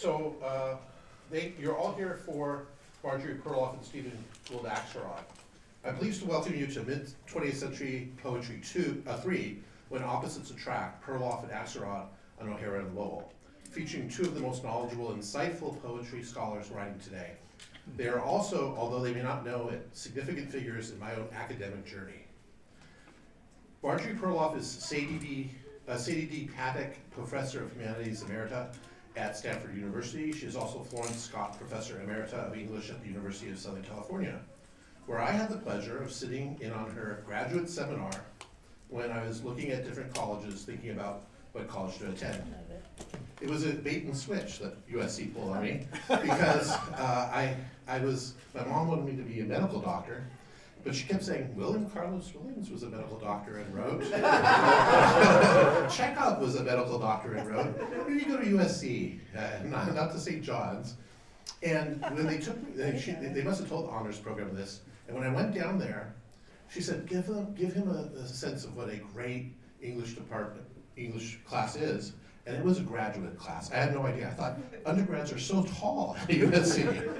So you're all here for Marjorie, Perloff, and Gould Axelrod. I'm pleased to welcome you to Mid-20th Century Poetry 3, When Opposites Attract, Perloff and Axelrod on O'Hara and Lowell, featuring two of the most knowledgeable and insightful poetry scholars writing today. They are also, although they may not know it, significant figures in my own academic journey. Marjorie Perloff is Sadie D. Paddock Professor of Humanities Emerita at Stanford University. She is also Florence Scott Professor Emerita of English at the University of Southern California, where I had the pleasure of sitting in on her graduate seminar when I was looking at different colleges, thinking about what college to attend. It was a bait and switch that USC pulled on me because my mom wanted me to be a medical doctor, but she kept saying, William Carlos Williams was a medical doctor and wrote. Chekhov was a medical doctor and wrote. Maybe you go to USC, not to St. John's. And when they took me, they must have told the honors program this. And when I went down there, she said, give him a sense of what a great English class is. And it was a graduate class. I had no idea. I thought undergrads are so tall at USC.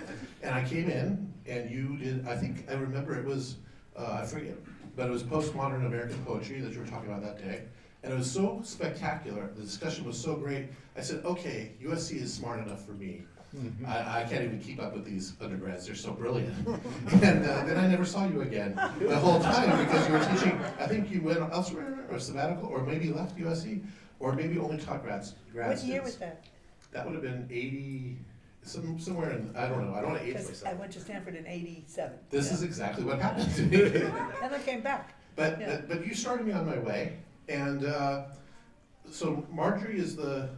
And I came in, and you did, I remember it was, I forget, but it was postmodern American poetry that you were talking about that day. And it was so spectacular. The discussion was so great. I said, okay, USC is smart enough for me. I can't even keep up with these undergrads. They're so brilliant. And then I never saw you again the whole time because you were teaching. I think you went elsewhere or sabbatical, or maybe left USC, or maybe only taught grad What year was that? That would have been 80, somewhere in, I don't know. I don't want to age myself. I went to Stanford in 87. This is exactly what happened to me. And I came back. But you started me on my way. And so Marjorie is the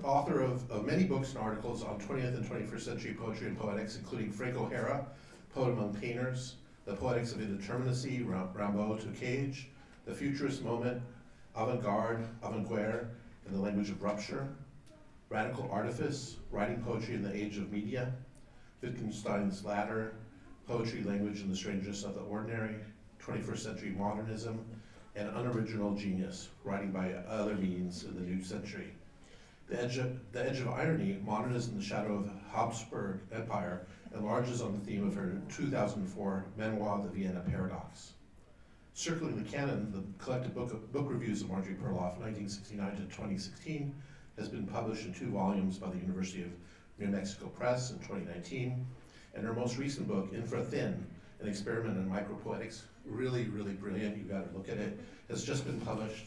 author of many books and articles on 20th and 21st century poetry and poetics, including Frank O'Hara, Poet Among Painters, The Poetics of Indeterminacy, Rimbaud to Cage, The Futurist Moment, Avant-Garde, Avant-Guerre, and the Language of Rupture, Radical Artifice, Writing Poetry in the Age of Media, Wittgenstein's Ladder, Poetry, Language, and the Strangeness of the Ordinary, 21st Century Modernism, and Unoriginal Genius, Writing by Other Means in the New Century. The Edge of Irony, Modernism in the Shadow of the Habsburg Empire, enlarges on the theme of her 2004 memoir, The Vienna Paradox. Circling the Canon, the collected book reviews of Marjorie Perloff, 1969 to 2016, has been published in 2 volumes by the University of New Mexico Press in 2019. And her most recent book, Infra-Thin, an experiment in micropoetics, really, really brilliant, you gotta look at it, has just been published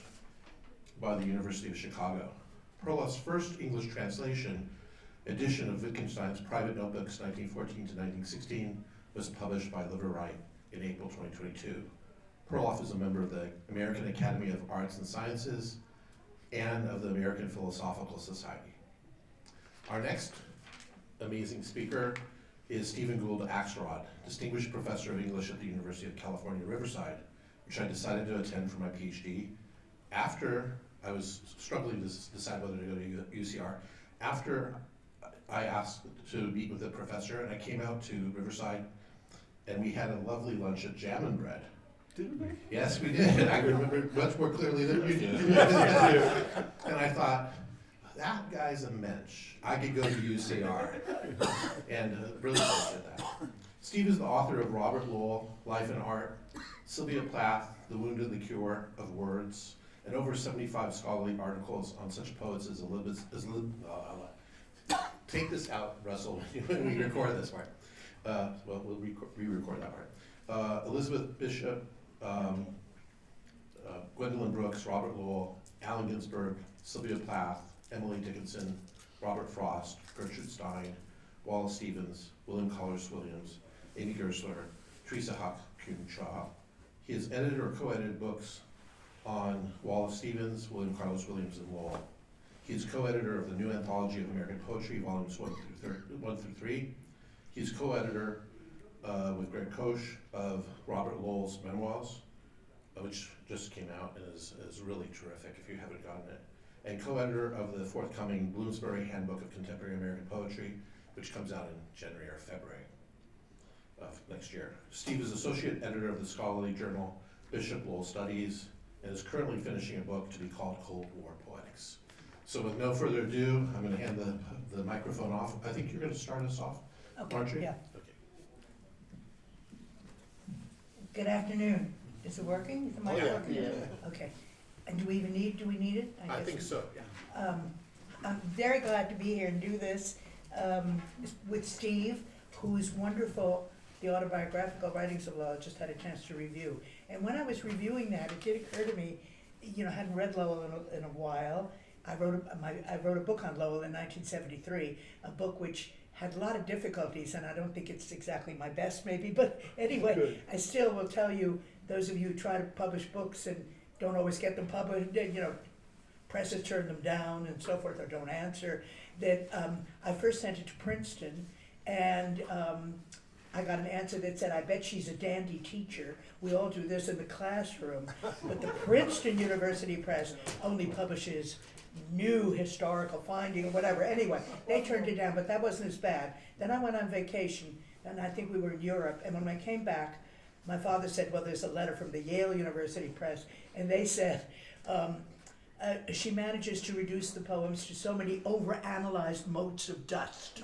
by the University of Chicago. Perloff's first English translation edition of Wittgenstein's Private Notebooks 1914 to 1916 was published by Liverwright in April 2022. Perloff is a member of the American Academy of Arts and Sciences and of the American Philosophical Society. Our next amazing speaker is Stephen Gould Axelrod, Distinguished Professor of English at the University of California, Riverside, which I decided to attend for my PhD after I was struggling to decide whether to go to UCR. After I asked to meet with the professor, and I came out to Riverside, and we had a lovely lunch at Jam and Bread. Did we? Yes, we did. I remember much more clearly than you do. And I thought, that guy's a mensch. I could go to UCR. And really did that. Steve is the author of Robert Lowell, Life and Art, Sylvia Plath, The Wound and the Cure of Words, and over 75 scholarly articles on such poets as take this out, Russell, when we record this part. Well, we'll re-record that part. Elizabeth Bishop, Gwendolyn Brooks, Robert Lowell, Allen Ginsberg, Sylvia Plath, Emily Dickinson, Robert Frost, Gertrude Stein, Wallace Stevens, William Carlos Williams, Amy Gersler, Teresa Hawk-Kuhn-Shaw. He has edited or co-edited books on Wallace Stevens, William Carlos Williams, and Lowell. He is co-editor of the New Anthology of American Poetry, volumes 1 through 3. He is co-editor with Greg Koch of Robert Lowell's memoirs, which just came out and is really terrific if you haven't gotten it. And co-editor of the forthcoming Bloomsbury Handbook of Contemporary American Poetry, which comes out in January or February of next year. Steve is associate editor of the scholarly journal Bishop Lowell Studies and is currently finishing a book to be called Cold War Poetics. So with no further ado, I'm gonna hand the microphone off. I think you're gonna start us off, Okay, Marjorie? yeah. Okay. Good afternoon. Is it working? Is the mic yeah. working? Okay. And do we need it? I guess think so, yeah. I'm very glad to be here and do this with Steve, who's wonderful. The autobiographical writings of Lowell, just had a chance to review. And when I was reviewing that, it did occur to me, I hadn't read Lowell in a while. I wrote a book on Lowell in 1973, a book which had a lot of difficulties, and I don't think it's exactly my best maybe, but anyway, Good. I still will tell you, those of you who try to publish books and don't always get them published, presses turn them down and so forth, or don't answer, that I first sent it to Princeton, and I got an answer that said, I bet she's a dandy teacher. We all do this in the classroom. But the Princeton University Press only publishes new historical finding or whatever. Anyway, they turned it down, but that wasn't as bad. Then I went on vacation, and I think we were in Europe, and when I came back, my father said, well, there's a letter from the Yale University Press, and they said, she manages to reduce the poems to so many overanalyzed motes of dust.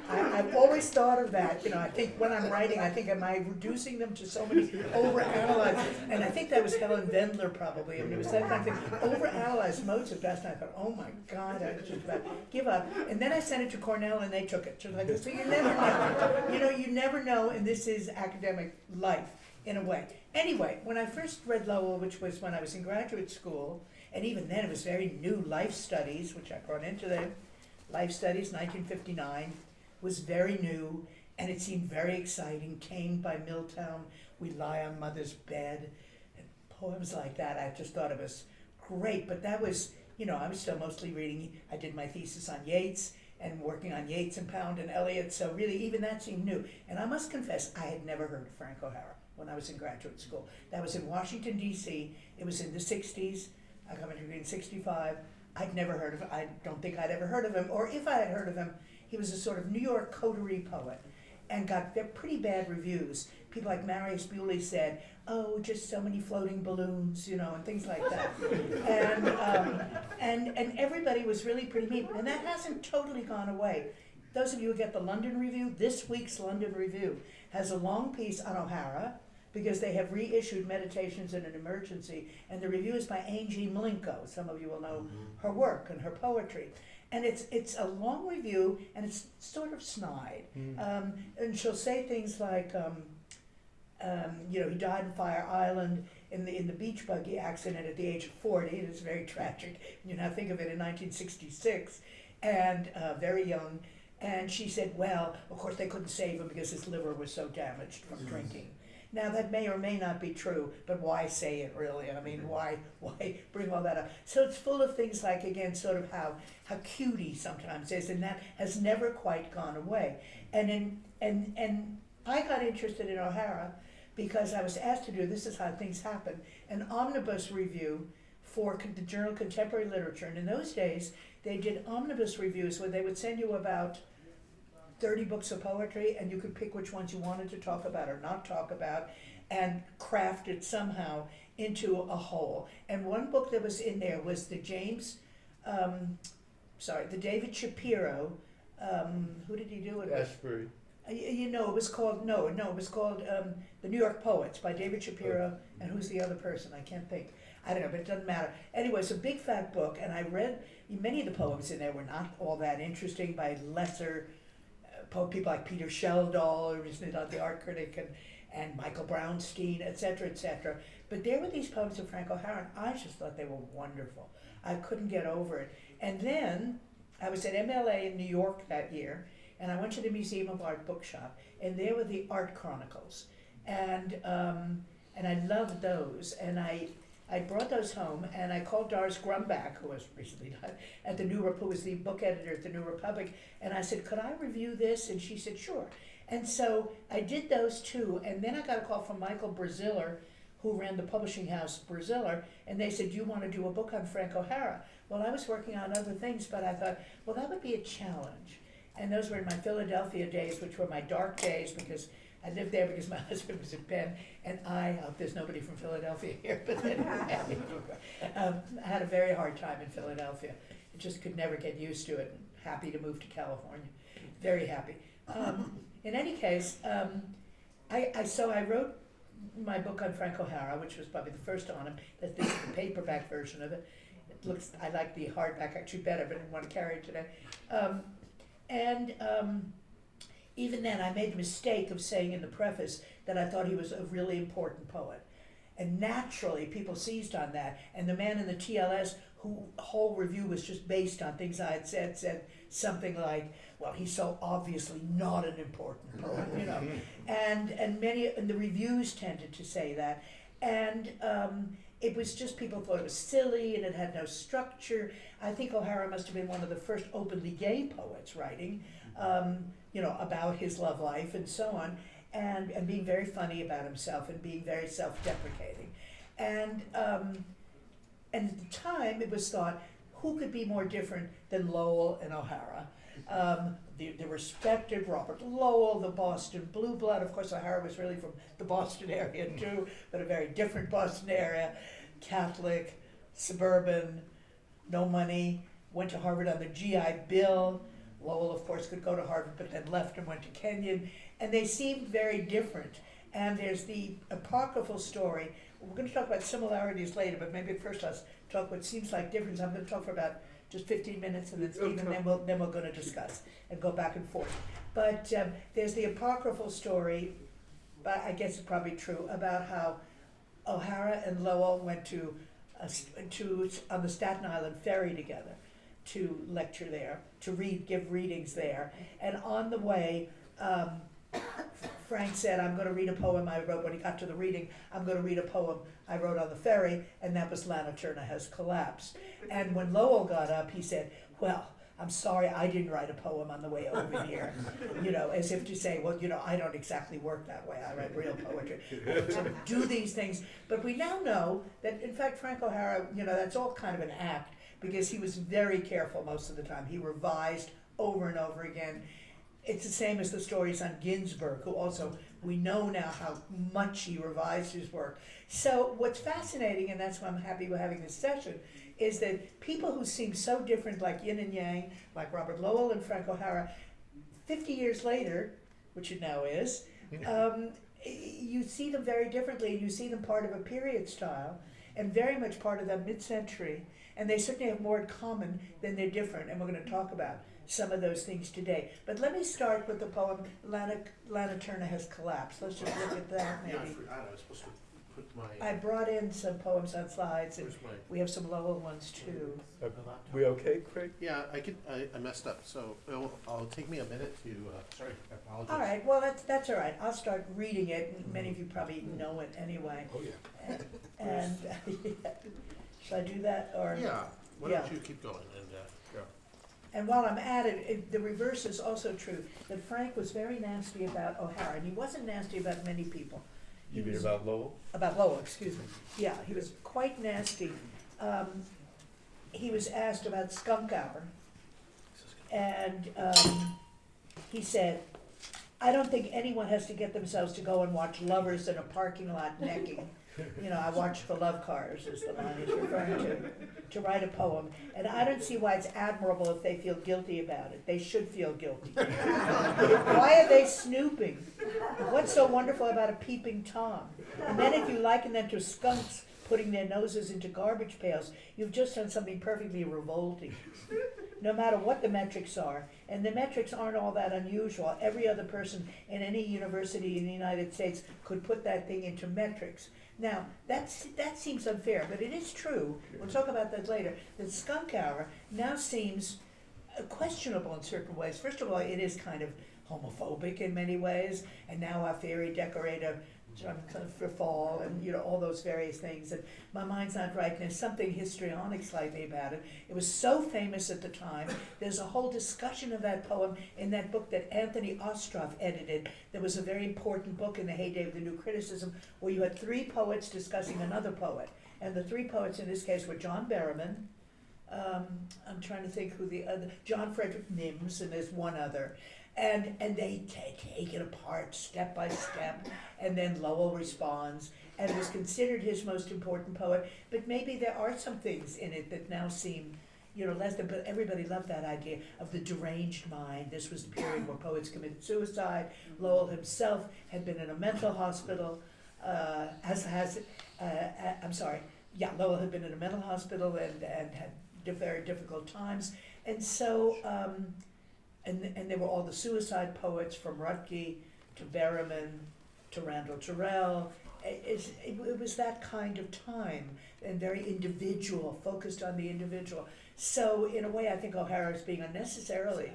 I've always thought of that, I think when I'm writing, am I reducing them to so many overanalyzed, and I think that was Helen Wendler probably, it was that kind of thing, overanalyzed motes of dust, and I thought, oh my God, I was just about to give up. And then I sent it to Cornell and they took it. So you never know, you never know, and this is academic life in a way. Anyway, when I first read Lowell, which was when I was in graduate school, and even then it was very new, life studies, which I brought into the life studies, 1959, was very new, and it seemed very exciting. Tamed by Milltown, We Lie on Mother's Bed, and poems like that. I just thought it was great, but that was, I was still mostly reading. I did my thesis on Yeats, and working on Yeats and Pound and Eliot, so really even that seemed new. And I must confess, I had never heard of Frank O'Hara when I was in graduate school. That was in Washington, D.C. It was in the 60s. I got my degree in 65. I'd never heard of him. I don't think I'd ever heard of him. Or if I had heard of him, he was a sort of New York coterie poet and got pretty bad reviews. People like Marius Bewley said, oh, just so many floating balloons, and things like that. And everybody was really pretty mean. And that hasn't totally gone away. Those of you who get the London Review, this week's London Review has a long piece on O'Hara, because they have reissued Meditations in an Emergency, and the review is by Angie Mlinko. Some of you will know her work and her poetry. And it's a long review, and it's sort of snide. And she'll say things like, he died in Fire Island in the beach buggy accident at the age of 40, and it's very tragic. You now think of it in 1966, and very young. And she said, well, of course they couldn't save him because his liver was so damaged from drinking. Now that may or may not be true, but why say it really? I mean, why bring all that up? So it's full of things like, again, sort of how cute he sometimes is, and that has never quite gone away. And I got interested in O'Hara because I was asked to do, this is how things happen, an omnibus review for the journal Contemporary Literature. And in those days, they did omnibus reviews where they would send you about 30 books of poetry, and you could pick which ones you wanted to talk about or not talk about, and craft it somehow into a whole. And one book that was in there was the David Shapiro, who did he do it with? Ashbury. It was called, The New York Poets by David Shapiro, and who's the other person? I can't think. I don't know, but it doesn't matter. Anyway, it's a big fat book, and I read, many of the poems in there were not all that interesting, by lesser people like Peter Sheldall, who was the art critic, and Michael Brownstein, et cetera, But there were these poems of Frank O'Hara, and I just thought they were wonderful. I couldn't get over it. And then I was at MLA in New York that year, and I went to the Museum of Art bookshop, and there were the Art Chronicles. And I loved those, and I brought those home, and I called Doris Grumbach, who was recently died, who was the book editor at the New Republic, and I said, could I review this? And she said, sure. And so I did those two, and then I got a call from Michael Braziller, who ran the publishing house Braziller, and they said, do you want to do a book on Frank O'Hara? Well, I was working on other things, but I thought, well, that would be a challenge. And those were in my Philadelphia days, which were my dark days, because I lived there because my husband was in Penn, and I hope there's nobody from Philadelphia here, but anyway, I had a very hard time in Philadelphia. I just could never get used to it. Happy to move to California, very happy. In any case, I wrote my book on Frank O'Hara, which was probably the first on him. This is the paperback version of it. I like the hardback actually better, but I didn't want to carry it today. Even then, I made the mistake of saying in the preface that I thought he was a really important poet. And naturally, people seized on that. And the man in the TLS, whose whole review was just based on things I had said something like, well, he's so obviously not an important poet, you know. And the reviews tended to say that. And it was just, people thought it was silly and it had no structure. I think O'Hara must have been one of the first openly gay poets writing, about his love life and so on, and being very funny about himself and being very self-deprecating. And at the time, it was thought, who could be more different than Lowell and O'Hara? The respected Robert Lowell, the Boston blue blood. Of course, O'Hara was really from the Boston area too, but a very different Boston area. Catholic, suburban, no money, went to Harvard on the GI Bill. Lowell, of course, could go to Harvard, but then left and went to Kenyon. And they seemed very different. And there's the apocryphal story. We're going to talk about similarities later, but maybe first let's talk what seems like difference. I'm going to talk for about just 15 minutes, and then Stephen, then we're going to discuss and go back and forth. But there's the apocryphal story, but I guess it's probably true, about how O'Hara and Lowell went to on the Staten Island ferry together to lecture there, to give readings there, and on the way, Frank said, I'm going to read a poem I wrote when he got to the reading. I'm going to read a poem I wrote on the ferry, and that was Lana Turner Has Collapsed. And when Lowell got up, he said, well, I'm sorry I didn't write a poem on the way over here. As if to say, well, I don't exactly work that way. I write real poetry. To do these things. But we now know that, in fact, Frank O'Hara, that's all kind of an act, because he was very careful most of the time. He revised over and over again. It's the same as the stories on Ginsberg, who also, we know now how much he revised his work. So what's fascinating, and that's why I'm happy we're having this session, is that people who seem so different, like yin and yang, like Robert Lowell and Frank O'Hara, 50 years later, which it now is, you see them very differently, and you see them part of a period style, and very much part of that mid-century, and they certainly have more in common than they're different, and we're going to talk about some of those things today. But let me start with the poem, Lana Turner Has Collapsed. Let's just look at that, maybe. I was supposed to put my... I brought in some poems on slides, and we have some Lowell ones too. We okay, Craig? Yeah, I messed up, so it'll take me a minute to, sorry, I apologize. All right, well, that's all right. I'll start reading it, and many of you probably know it anyway. Oh, yeah. And should I do that, or? Yeah, why don't you keep going, and, go. And while I'm at it, the reverse is also true, that Frank was very nasty about O'Hara, and he wasn't nasty about many people. You mean about Lowell? About Lowell, excuse me. Yeah, he was quite nasty. He was asked about Skunk Hour, and he said, I don't think anyone has to get themselves to go and watch lovers in a parking lot necking. I watch the love cars, is the line he's referring to write a poem. And I don't see why it's admirable if they feel guilty about it. They should feel guilty. Why are they snooping? What's so wonderful about a peeping Tom? And then if you liken them to skunks putting their noses into garbage pails, you've just done something perfectly revolting. No matter what the metrics are, and the metrics aren't all that unusual. Every other person in any university in the United States could put that thing into metrics. Now, that seems unfair, but it is true, we'll talk about that later, that Skunk Hour now seems questionable in certain ways. First of all, it is kind of homophobic in many ways, and now our fairy decorator for fall, and all those various things, and my mind's not right, and there's something histrionic slightly about it. It was so famous at the time. There's a whole discussion of that poem in that book that Anthony Ostroff edited. There was a very important book in the heyday of the New Criticism where you had three poets discussing another poet, and the three poets in this case were John Berryman, I'm trying to think who the other, John Frederick Nims, and there's one other. And they take it apart step by step, and then Lowell responds, and was considered his most important poet. But maybe there are some things in it that now seem, less than. But everybody loved that idea of the deranged mind. This was the period where poets committed suicide. Lowell himself had been in a mental hospital, Lowell had been in a mental hospital and had very difficult times, and so. And there were all the suicide poets from Rutge to Berriman to Randall Terrell. It was that kind of time, and very individual, focused on the individual. So in a way, I think O'Hara is being unnecessarily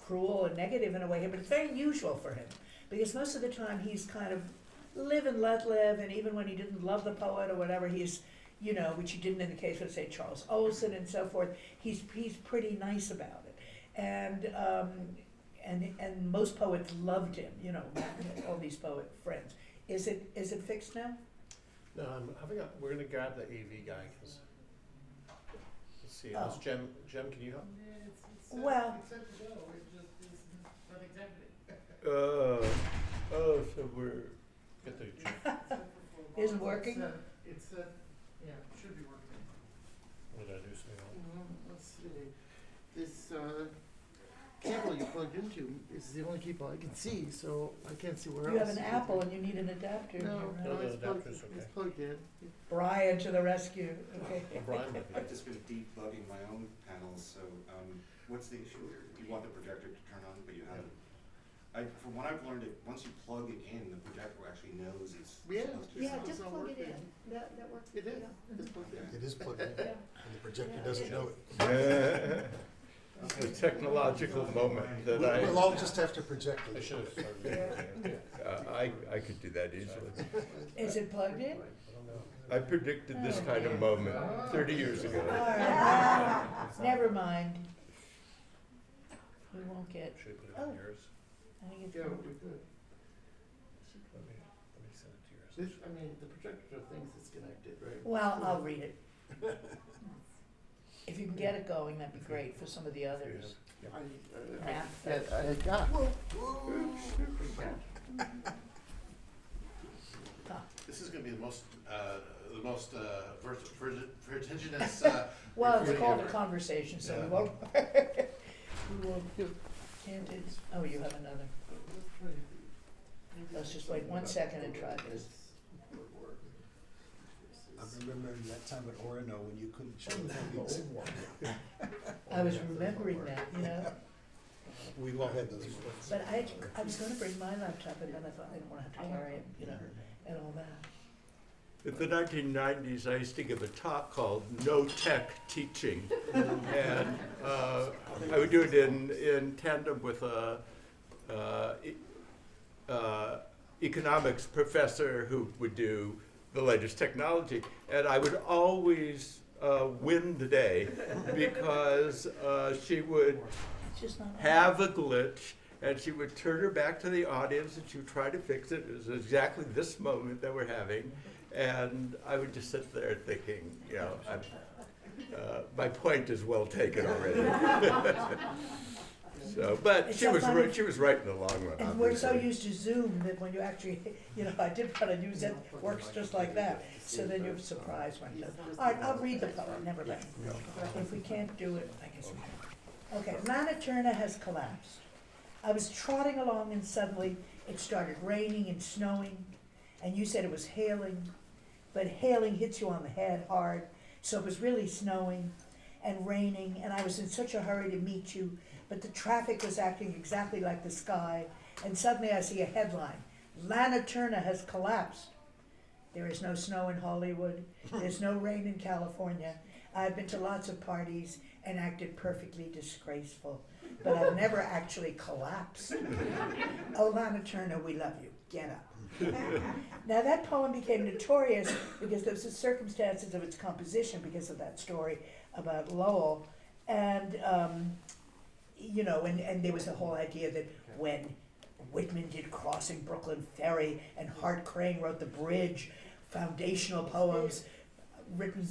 cruel and negative in a way here, but it's very usual for him, because most of the time he's kind of live and let live, and even when he didn't love the poet or whatever, he's, which he didn't in the case of, say, Charles Olson and so forth, he's pretty nice about it. And most poets loved him, all these poet friends. Is it fixed now? No, we're gonna grab the AV guy, cause, let's see, Oh. Jem, can you help? Well, So we're, Get the, is it working? It should be working. what did I do something wrong? Let's see. This cable you plugged into is the only cable I can see, so I can't see where else. You have an Apple and you need an adapter. No, Right? No, the it's plugged, adapter's okay. it's plugged in. Brian to the rescue. Okay. Well, Brian might be. I've just been debugging my own panels, so, what's the issue here? You want the projector to turn on, but you haven't. From what I've learned, once you plug it in, the projector actually knows it's Yeah. supposed to. Yeah, It's just not plug it working. in. That works. It is, Yeah. it's plugged in. It is plugged in, Yeah. and the projector doesn't know it. the technological moment that We'll all just have to project I it. should have started. I could do that easily. Is it plugged in? I don't know. I predicted this kind of moment 30 years All ago. right. Never mind. We won't get. Should we put it on Oh. yours? I think it's Yeah, good. we could. Let me send it to yours. This, the projector thinks it's connected, right? Well, I'll read it. If you can get it going, that'd be great for some of the others. I got. This is gonna be the most vertiginous, Well, it's recording called a ever. conversation, so we Yeah. won't, we won't do, can't it, oh, you have another. Let's just wait 1 second and try this. I'm remembering that time at Orono when you couldn't show the movies. I was remembering that, We've all had those moments. but I was gonna bring my laptop, and then I thought I didn't wanna have to carry it, and all that. In the 1990s, I used to give a talk called No Tech Teaching. And I would do it in tandem with a economics professor who would do the latest technology. And I would always win the day because she would It's just not. have a glitch, and she would turn her back to the audience and she would try to fix it. It was exactly this moment that we're having. And I would just sit there thinking, my point is well taken already. So, but It's she so was funny. right. She was right in the long run. And we're so obviously. used to Zoom that when you actually, I did want to use it, works just like that. So then you're surprised when it does. All right, I'll read the poem, never mind. If we can't do it, I guess we can. Okay, Lana Turner has collapsed. I was trotting along and suddenly it started raining and snowing, and you said it was hailing, but hailing hits you on the head hard, so it was really snowing and raining, and I was in such a hurry to meet you, but the traffic was acting exactly like the sky, and suddenly I see a headline, Lana Turner has collapsed. There is no snow in Hollywood, there's no rain in California. I've been to lots of parties and acted perfectly disgraceful, but I've never actually collapsed. Oh, Lana Turner, we love you, get up. Now that poem became notorious because there was the circumstances of its composition because of that story about Lowell, and and there was the whole idea that when Whitman did Crossing Brooklyn Ferry and Hart Crane wrote The Bridge, foundational poems written,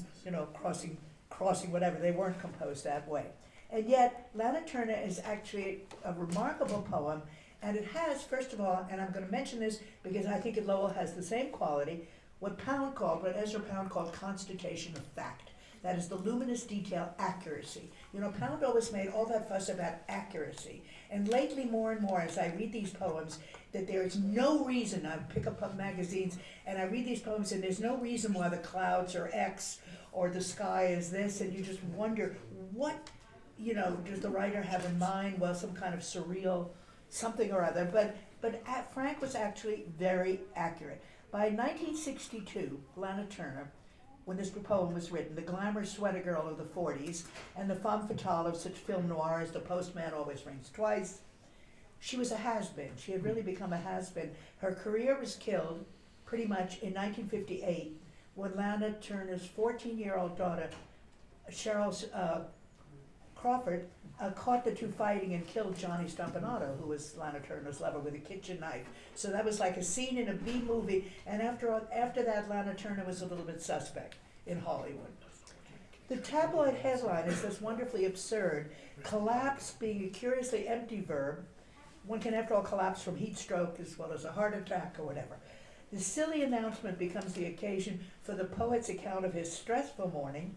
crossing whatever, they weren't composed that way. And yet, Lana Turner is actually a remarkable poem, and it has, first of all, and I'm going to mention this because I think Lowell has the same quality, what Ezra Pound called constatation of fact. That is the luminous detail accuracy. You know, Pound always made all that fuss about accuracy. And lately, more and more, as I read these poems, that there is no reason, I pick up magazines and I read these poems and there's no reason why the clouds are X or the sky is this, and you just wonder, what, you know, does the writer have in mind? Well, some kind of surreal something or other. But Frank was actually very accurate. By 1962, Lana Turner, when this poem was written, the glamour sweater girl of the 40s and the femme fatale of such film noir as The Postman Always Rings Twice, she was a has-been. She had really become a has-been. Her career was killed pretty much in 1958 when Lana Turner's 14-year-old daughter, Cheryl Crawford, caught the two fighting and killed Johnny Stompanato, who was Lana Turner's lover, with a kitchen knife. So that was like a scene in a B movie, and after that, Lana Turner was a little bit suspect in Hollywood. The tabloid headline is this wonderfully absurd, collapse being a curiously empty verb. One can, after all, collapse from heat stroke as well as a heart attack or whatever. The silly announcement becomes the occasion for the poet's account of his stressful morning,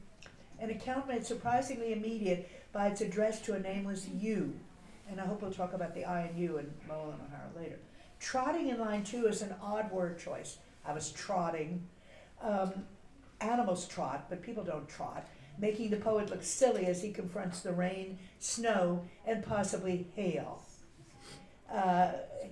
an account made surprisingly immediate by its address to a nameless you. And I hope we'll talk about the I and you and Lowell and O'Hara later. Trotting in line 2 is an odd word choice. I was trotting. Animals trot, but people don't trot, making the poet look silly as he confronts the rain, snow, and possibly hail.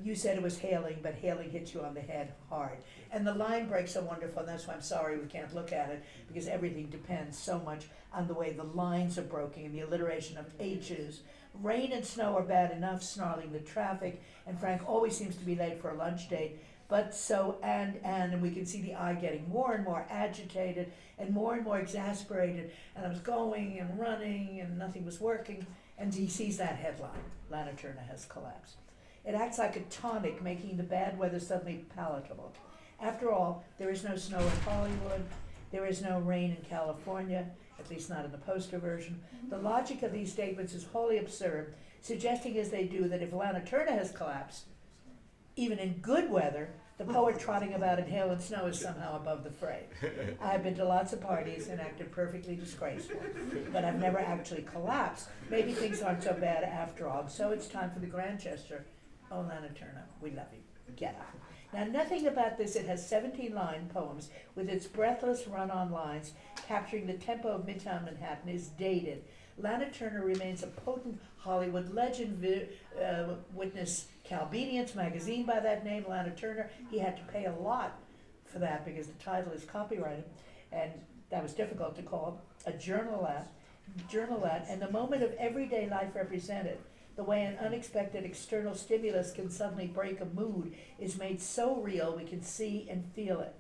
You said it was hailing, but hailing hits you on the head hard. And the line breaks are wonderful, and that's why I'm sorry we can't look at it, because everything depends so much on the way the lines are broken and the alliteration of H's. Rain and snow are bad enough, snarling the traffic, and Frank always seems to be late for a lunch date. But so, and we can see the I getting more and more agitated and more exasperated, and I was going and running and nothing was working, and he sees that headline, Lana Turner has collapsed. It acts like a tonic, making the bad weather suddenly palatable. After all, there is no snow in Hollywood, there is no rain in California, at least not in the poster version. The logic of these statements is wholly absurd, suggesting as they do that if Lana Turner has collapsed, even in good weather, the poet trotting about in hail and snow is somehow above the fray. I've been to lots of parties and acted perfectly disgraceful, but I've never actually collapsed. Maybe things aren't so bad after all, so it's time for the grand gesture. Oh, Lana Turner, we love you. Get up. Now, nothing about this. It has 17-line poems with its breathless run-on lines capturing the tempo of Midtown Manhattan is dated. Lana Turner remains a potent Hollywood legend. Witness Calbenian's magazine by that name, Lana Turner. He had to pay a lot for that because the title is copyrighted, and that was difficult to call a journalette, and the moment of everyday life represented. The way an unexpected external stimulus can suddenly break a mood is made so real we can see and feel it.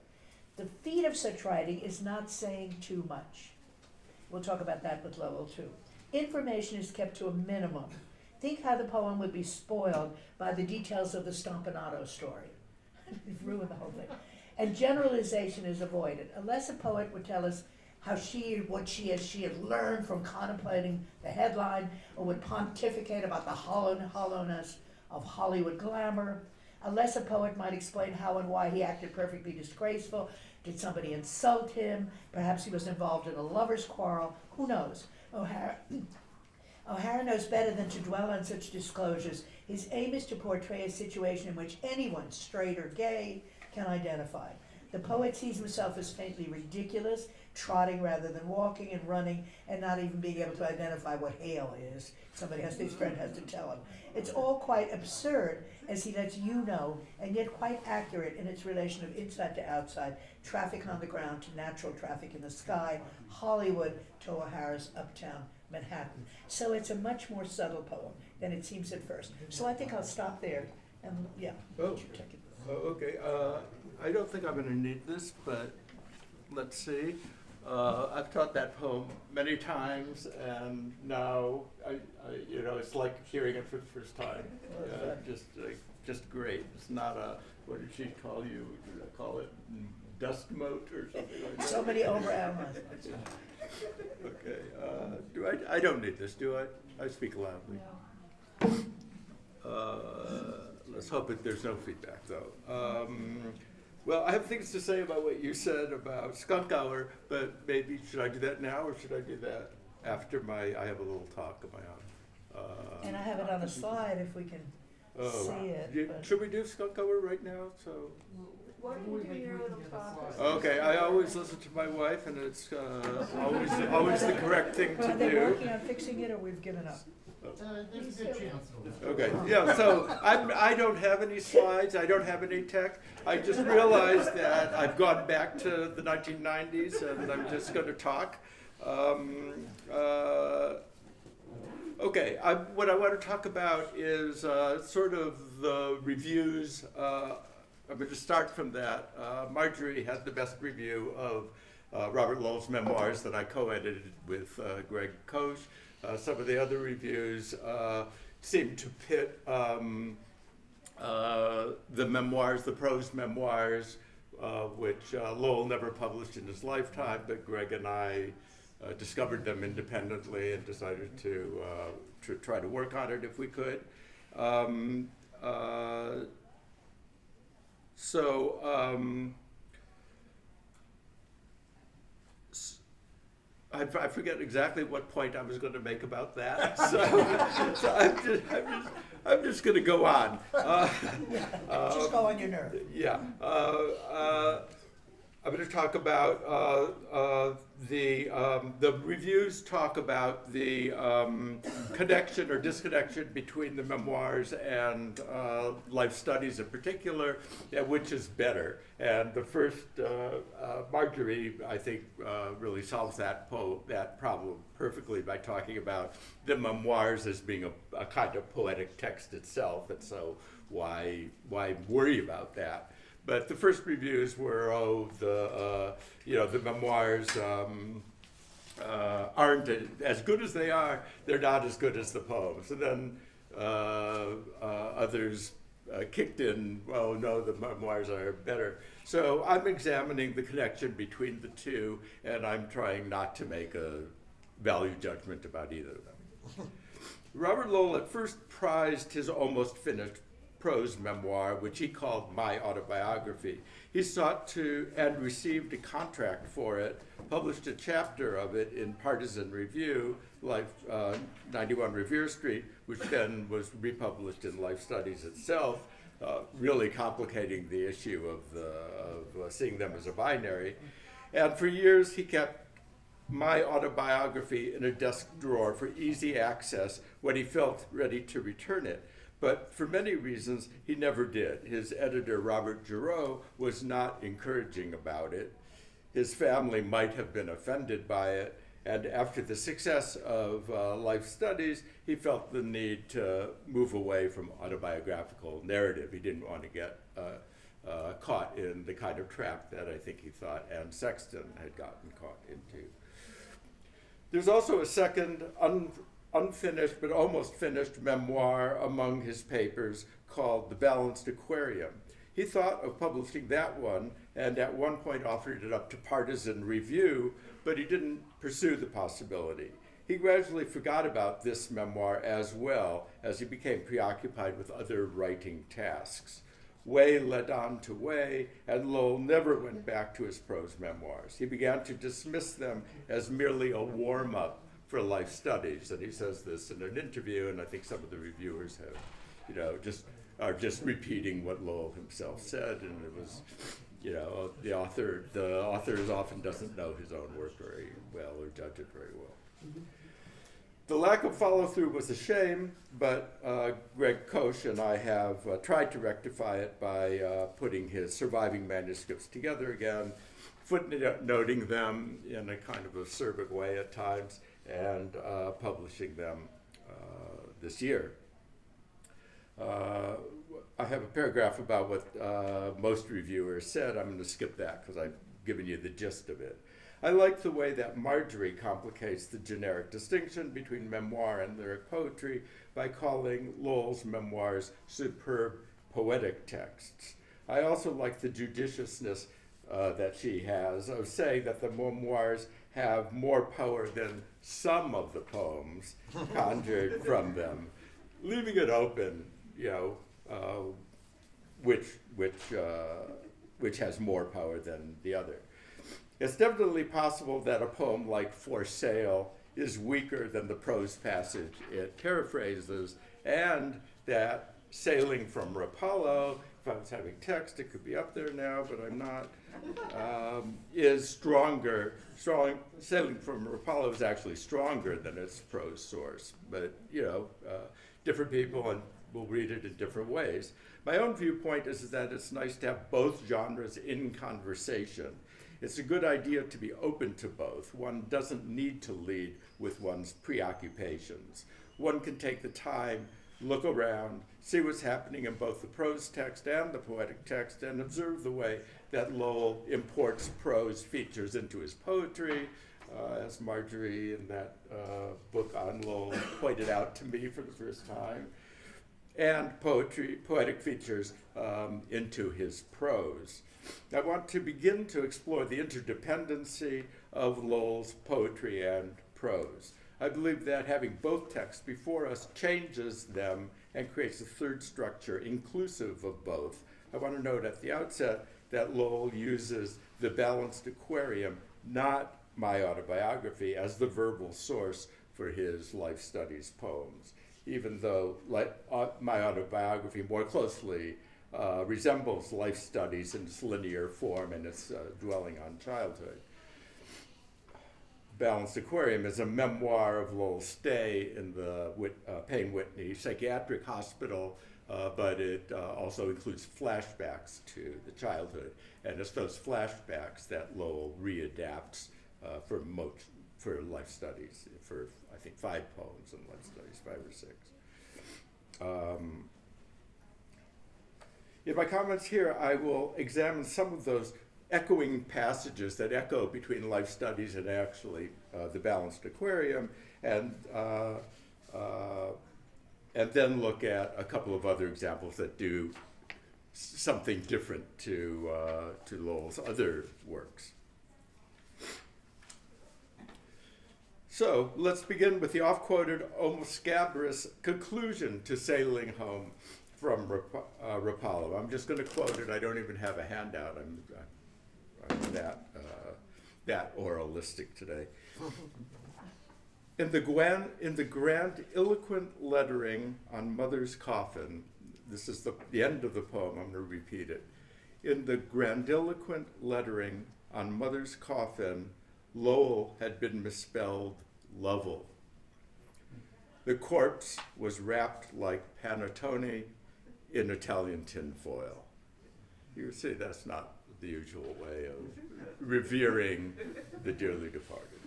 The feat of such writing is not saying too much. We'll talk about that with Lowell too. Information is kept to a minimum. Think how the poem would be spoiled by the details of the Stompanato story. You've ruined the whole thing. And generalization is avoided. Unless a poet would tell us how she had learned from contemplating the headline, or would pontificate about the hollowness of Hollywood glamour. Unless a poet might explain how and why he acted perfectly disgraceful. Did somebody insult him? Perhaps he was involved in a lover's quarrel. Who knows? O'Hara knows better than to dwell on such disclosures. His aim is to portray a situation in which anyone, straight or gay, can identify. The poet sees himself as faintly ridiculous, trotting rather than walking and running, and not even being able to identify what hail is. His friend has to tell him. It's all quite absurd, as he lets you know, and yet quite accurate in its relation of inside to outside, traffic on the ground to natural traffic in the sky, Hollywood to O'Hara's uptown Manhattan. So it's a much more subtle poem than it seems at first. So I think I'll stop there, and yeah. Oh. you take it. Okay, I don't think I'm going to need this, but let's see. I've taught that poem many times, and now it's like hearing it for the first time. Just great. It's not a, what did she call you? Call it dust moat or something like that. So many overanalyzed. Okay, I don't need this, do I? I speak loudly. Let's hope that there's no feedback, though. Well, I have things to say about what you said about skunk hour, but maybe should I do that now or should I do that after I have a little talk of my own? And I have it on the slide if we can see it. But Should we do skunk hour right now? So. Why don't you do your little talk? Okay, I always listen to my wife, and it's always the correct thing to are they do. working on fixing it, or we've given up? There's a good chance. Okay, yeah, so I don't have any slides, I don't have any tech. I just realized that I've gone back to the 1990s and I'm just going to talk. Okay, what I want to talk about is sort of the reviews. I'm going to start from that. Marjorie had the best review of Robert Lowell's memoirs that I co-edited with Greg Koch. Some of the other reviews seem to pit the memoirs, the Prose memoirs, which Lowell never published in his lifetime, but Greg and I discovered them independently and decided to try to work on it if we could. I forget exactly what point I was going to make about that, so I'm just going to go on. Just go on your nerve. Yeah, I'm going to talk about the reviews talk about the connection or disconnection between the memoirs and life studies in particular, which is better. And the first, Marjorie, I think, really solves that problem perfectly by talking about the memoirs as being a kind of poetic text itself, and so why worry about that? But the first reviews were, the memoirs aren't as good as they are. They're not as good as the poems. And then others kicked in. Well, no, the memoirs are better. So I'm examining the connection between the two, and I'm trying not to make a value judgment about either of them. Robert Lowell at first prized his almost finished prose memoir, which he called My Autobiography. He sought to and received a contract for it, published a chapter of it in Partisan Review, 91 Revere Street, which then was republished in Life Studies itself, really complicating the issue of seeing them as a binary. And for years he kept My Autobiography in a desk drawer for easy access when he felt ready to return it. But for many reasons, he never did. His editor, Robert Giroux, was not encouraging about it. His family might have been offended by it. And after the success of Life Studies, he felt the need to move away from autobiographical narrative. He didn't want to get caught in the kind of trap that I think he thought Anne Sexton had gotten caught into. There's also a second unfinished but almost finished memoir among his papers called The Balanced Aquarium. He thought of publishing that one and at one point offered it up to Partisan Review, but he didn't pursue the possibility. He gradually forgot about this memoir as well as he became preoccupied with other writing tasks. Way led on to way, and Lowell never went back to his prose memoirs. He began to dismiss them as merely a warm-up for Life Studies, and he says this in an interview, and I think some of the reviewers have, are just repeating what Lowell himself said, and it was, the author often doesn't know his own work very well or judge it very well. Mm-hmm. The lack of follow-through was a shame, but Greg Koch and I have tried to rectify it by putting his surviving manuscripts together again, footnoting them in a kind of acerbic way at times, and publishing them this year. I have a paragraph about what most reviewers said. I'm going to skip that because I've given you the gist of it. I like the way that Marjorie complicates the generic distinction between memoir and lyric poetry by calling Lowell's memoirs superb poetic texts. I also like the judiciousness that she has of saying that the memoirs have more power than some of the poems conjured from them, leaving it open, which has more power than the other. It's definitely possible that a poem like For Sale is weaker than the prose passage it paraphrases, and that Sailing from Rapallo, if I was having text, it could be up there now, but I'm not, is stronger. Sailing from Rapallo is actually stronger than its prose source, but different people will read it in different ways. My own viewpoint is that it's nice to have both genres in conversation. It's a good idea to be open to both. One doesn't need to lead with one's preoccupations. One can take the time, look around, see what's happening in both the prose text and the poetic text, and observe the way that Lowell imports prose features into his poetry, as Marjorie in that book on Lowell pointed out to me for the first time, and poetic features into his prose. I want to begin to explore the interdependency of Lowell's poetry and prose. I believe that having both texts before us changes them and creates a third structure inclusive of both. I want to note at the outset that Lowell uses the balanced aquarium, not my autobiography, as the verbal source for his life studies poems, even though my autobiography more closely resembles life studies in its linear form and its dwelling on childhood. Balanced Aquarium is a memoir of Lowell's stay in the Payne Whitney Psychiatric Hospital, but it also includes flashbacks to the childhood, and it's those flashbacks that Lowell readapts for life studies, for I think 5 poems in life studies, 5 or 6. In my comments here, I will examine some of those echoing passages that echo between life studies and actually the Balanced Aquarium, and then look at a couple of other examples that do something different to Lowell's other works. So let's begin with the oft-quoted, almost scabrous conclusion to Sailing Home from Rapallo. I'm just going to quote it. I don't even have a handout. I'm that oralistic today. In the grandiloquent lettering on Mother's coffin, this is the end of the poem, I'm going to repeat it. In the grandiloquent lettering on Mother's coffin, Lowell had been misspelled Lovell. The corpse was wrapped like panettone in Italian tinfoil. You see, that's not the usual way of revering the dearly departed.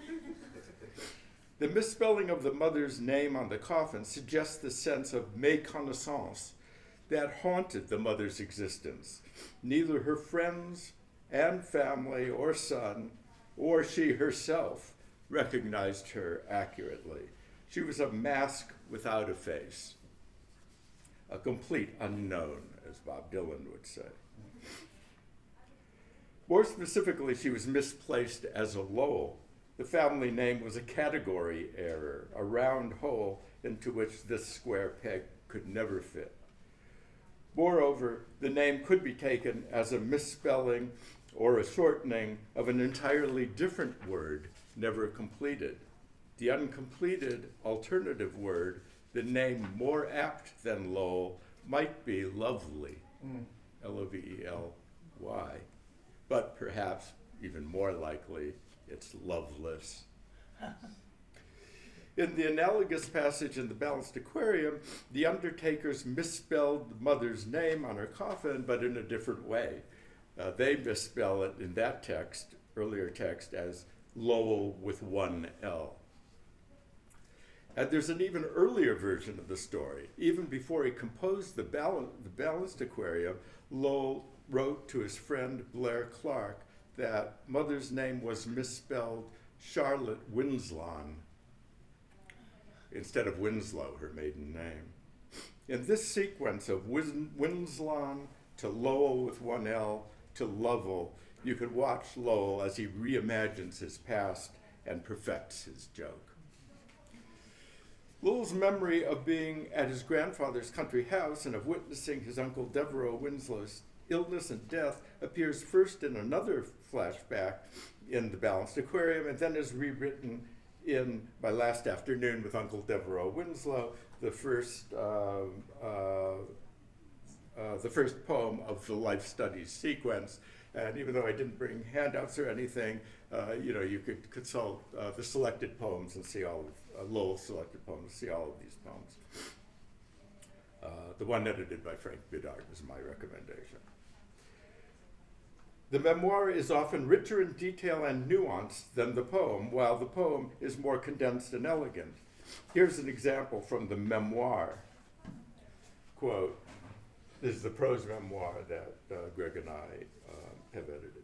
The misspelling of the mother's name on the coffin suggests the sense of méconnaissance that haunted the mother's existence. Neither her friends and family or son, or she herself, recognized her accurately. She was a mask without a face, a complete unknown, as Bob Dylan would say. More specifically, she was misplaced as a Lowell. The family name was a category error, a round hole into which this square peg could never fit. Moreover, the name could be taken as a misspelling or a shortening of an entirely different word, never completed. The uncompleted alternative word, the name more apt than Lowell, might be lovely, L-O-V-E-L-Y, but perhaps even more likely, it's loveless. In the analogous passage in the Balanced Aquarium, the undertakers misspelled the mother's name on her coffin, but in a different way. They misspell it in that text, earlier text, as Lowell with one L. And there's an even earlier version of the story. Even before he composed the Balanced Aquarium, Lowell wrote to his friend Blair Clark that mother's name was misspelled Charlotte Winslow instead of Winslow, her maiden name. In this sequence of Winslow to Lowell with one L to Lovell, you could watch Lowell as he reimagines his past and perfects his joke. Lowell's memory of being at his grandfather's country house and of witnessing his uncle Devereux Winslow's illness and death appears first in another flashback in The Balanced Aquarium, and then is rewritten in My Last Afternoon with Uncle Devereux Winslow, the first poem of the life studies sequence. And even though I didn't bring handouts or anything, you could consult the selected poems and see all of Lowell's selected poems, see all of these poems. The one edited by Frank Bidart is my recommendation. The memoir is often richer in detail and nuance than the poem, while the poem is more condensed and elegant. Here's an example from the memoir. Quote, this is the prose memoir that Greg and I have edited.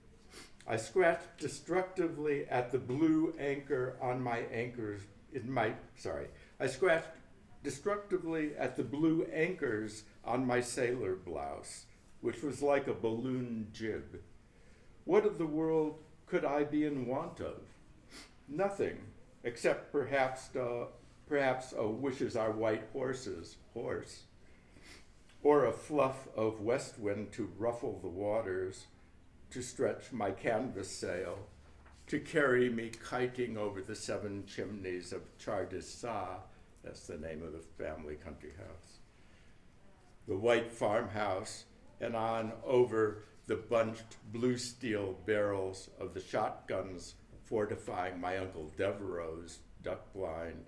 I scratched destructively at the blue anchor on my anchors, I scratched destructively at the blue anchors on my sailor blouse, which was like a balloon jib. What of the world could I be in want of? Nothing, except perhaps a wishes our white horses horse, or a fluff of west wind to ruffle the waters, to stretch my canvas sail, to carry me kiting over the 7 chimneys of Chardissa, that's the name of the family country house, the white farmhouse, and on over the bunched blue steel barrels of the shotguns fortifying my Uncle Devereux's duck blind,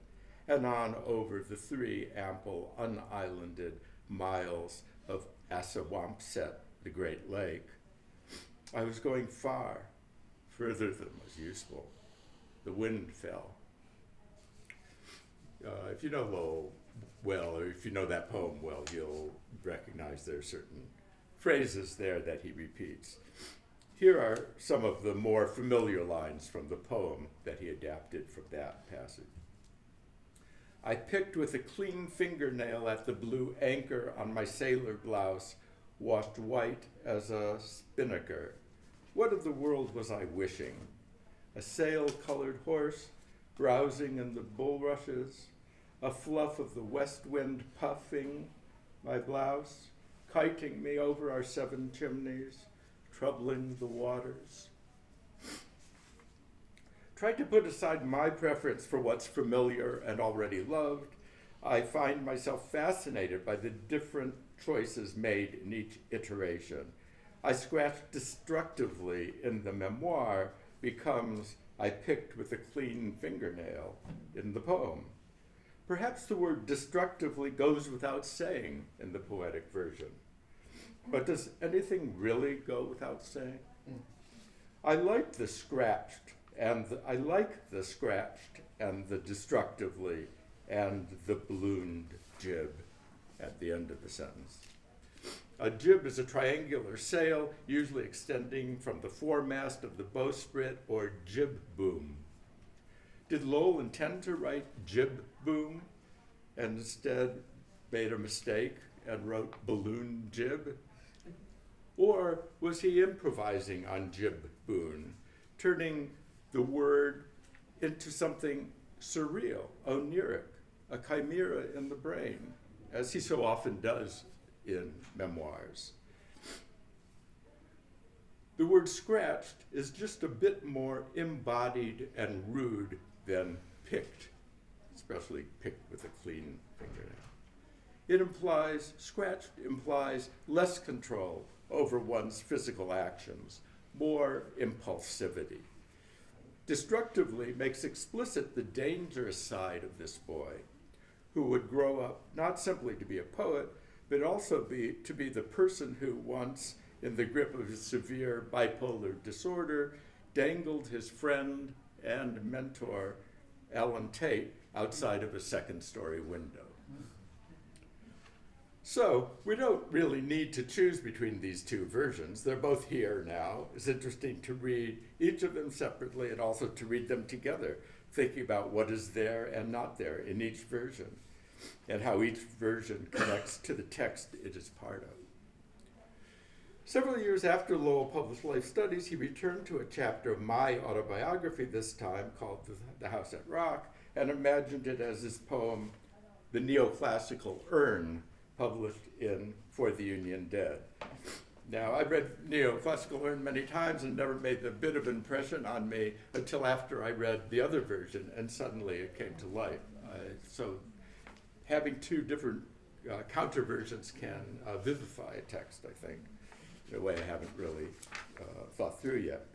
and on over the 3 ample unislanded miles of Assawampset, the Great Lake. I was going far, further than was useful. The wind fell. If you know Lowell well, or if you know that poem well, you'll recognize there are certain phrases there that he repeats. Here are some of the more familiar lines from the poem that he adapted from that passage. I picked with a clean fingernail at the blue anchor on my sailor blouse, washed white as a spinnaker. What of the world was I wishing? A sail-colored horse, browsing in the bulrushes, a fluff of the west wind puffing my blouse, kiting me over our 7 chimneys, troubling the waters. Tried to put aside my preference for what's familiar and already loved, I find myself fascinated by the different choices made in each iteration. I scratched destructively in the memoir becomes I picked with a clean fingernail in the poem. Perhaps the word destructively goes without saying in the poetic version. But does anything really go without saying? I like the scratched and the destructively and the ballooned jib at the end of the sentence. A jib is a triangular sail, usually extending from the foremast of the bowsprit or jib boom. Did Lowell intend to write jib boom and instead made a mistake and wrote balloon jib? Or was he improvising on jib boom, turning the word into something surreal, oniric, a chimera in the brain, as he so often does in memoirs? The word scratched is just a bit more embodied and rude than picked, especially picked with a clean fingernail. Scratched implies less control over one's physical actions, more impulsivity. Destructively makes explicit the dangerous side of this boy, who would grow up not simply to be a poet, but also to be the person who once, in the grip of his severe bipolar disorder, dangled his friend and mentor, Alan Tate, outside of a second-story window. So we don't really need to choose between these 2 versions. They're both here now. It's interesting to read each of them separately and also to read them together, thinking about what is there and not there in each version, and how each version connects to the text it is part of. Several years after Lowell published Life Studies, he returned to a chapter of my autobiography, this time called The House at Rock, and imagined it as his poem, The Neoclassical Urn, published in For the Union Dead. Now, I've read Neoclassical Urn many times and never made a bit of impression on me until after I read the other version, and suddenly it came to life. So having two different counter versions can vivify a text, I think, in a way I haven't really thought through yet.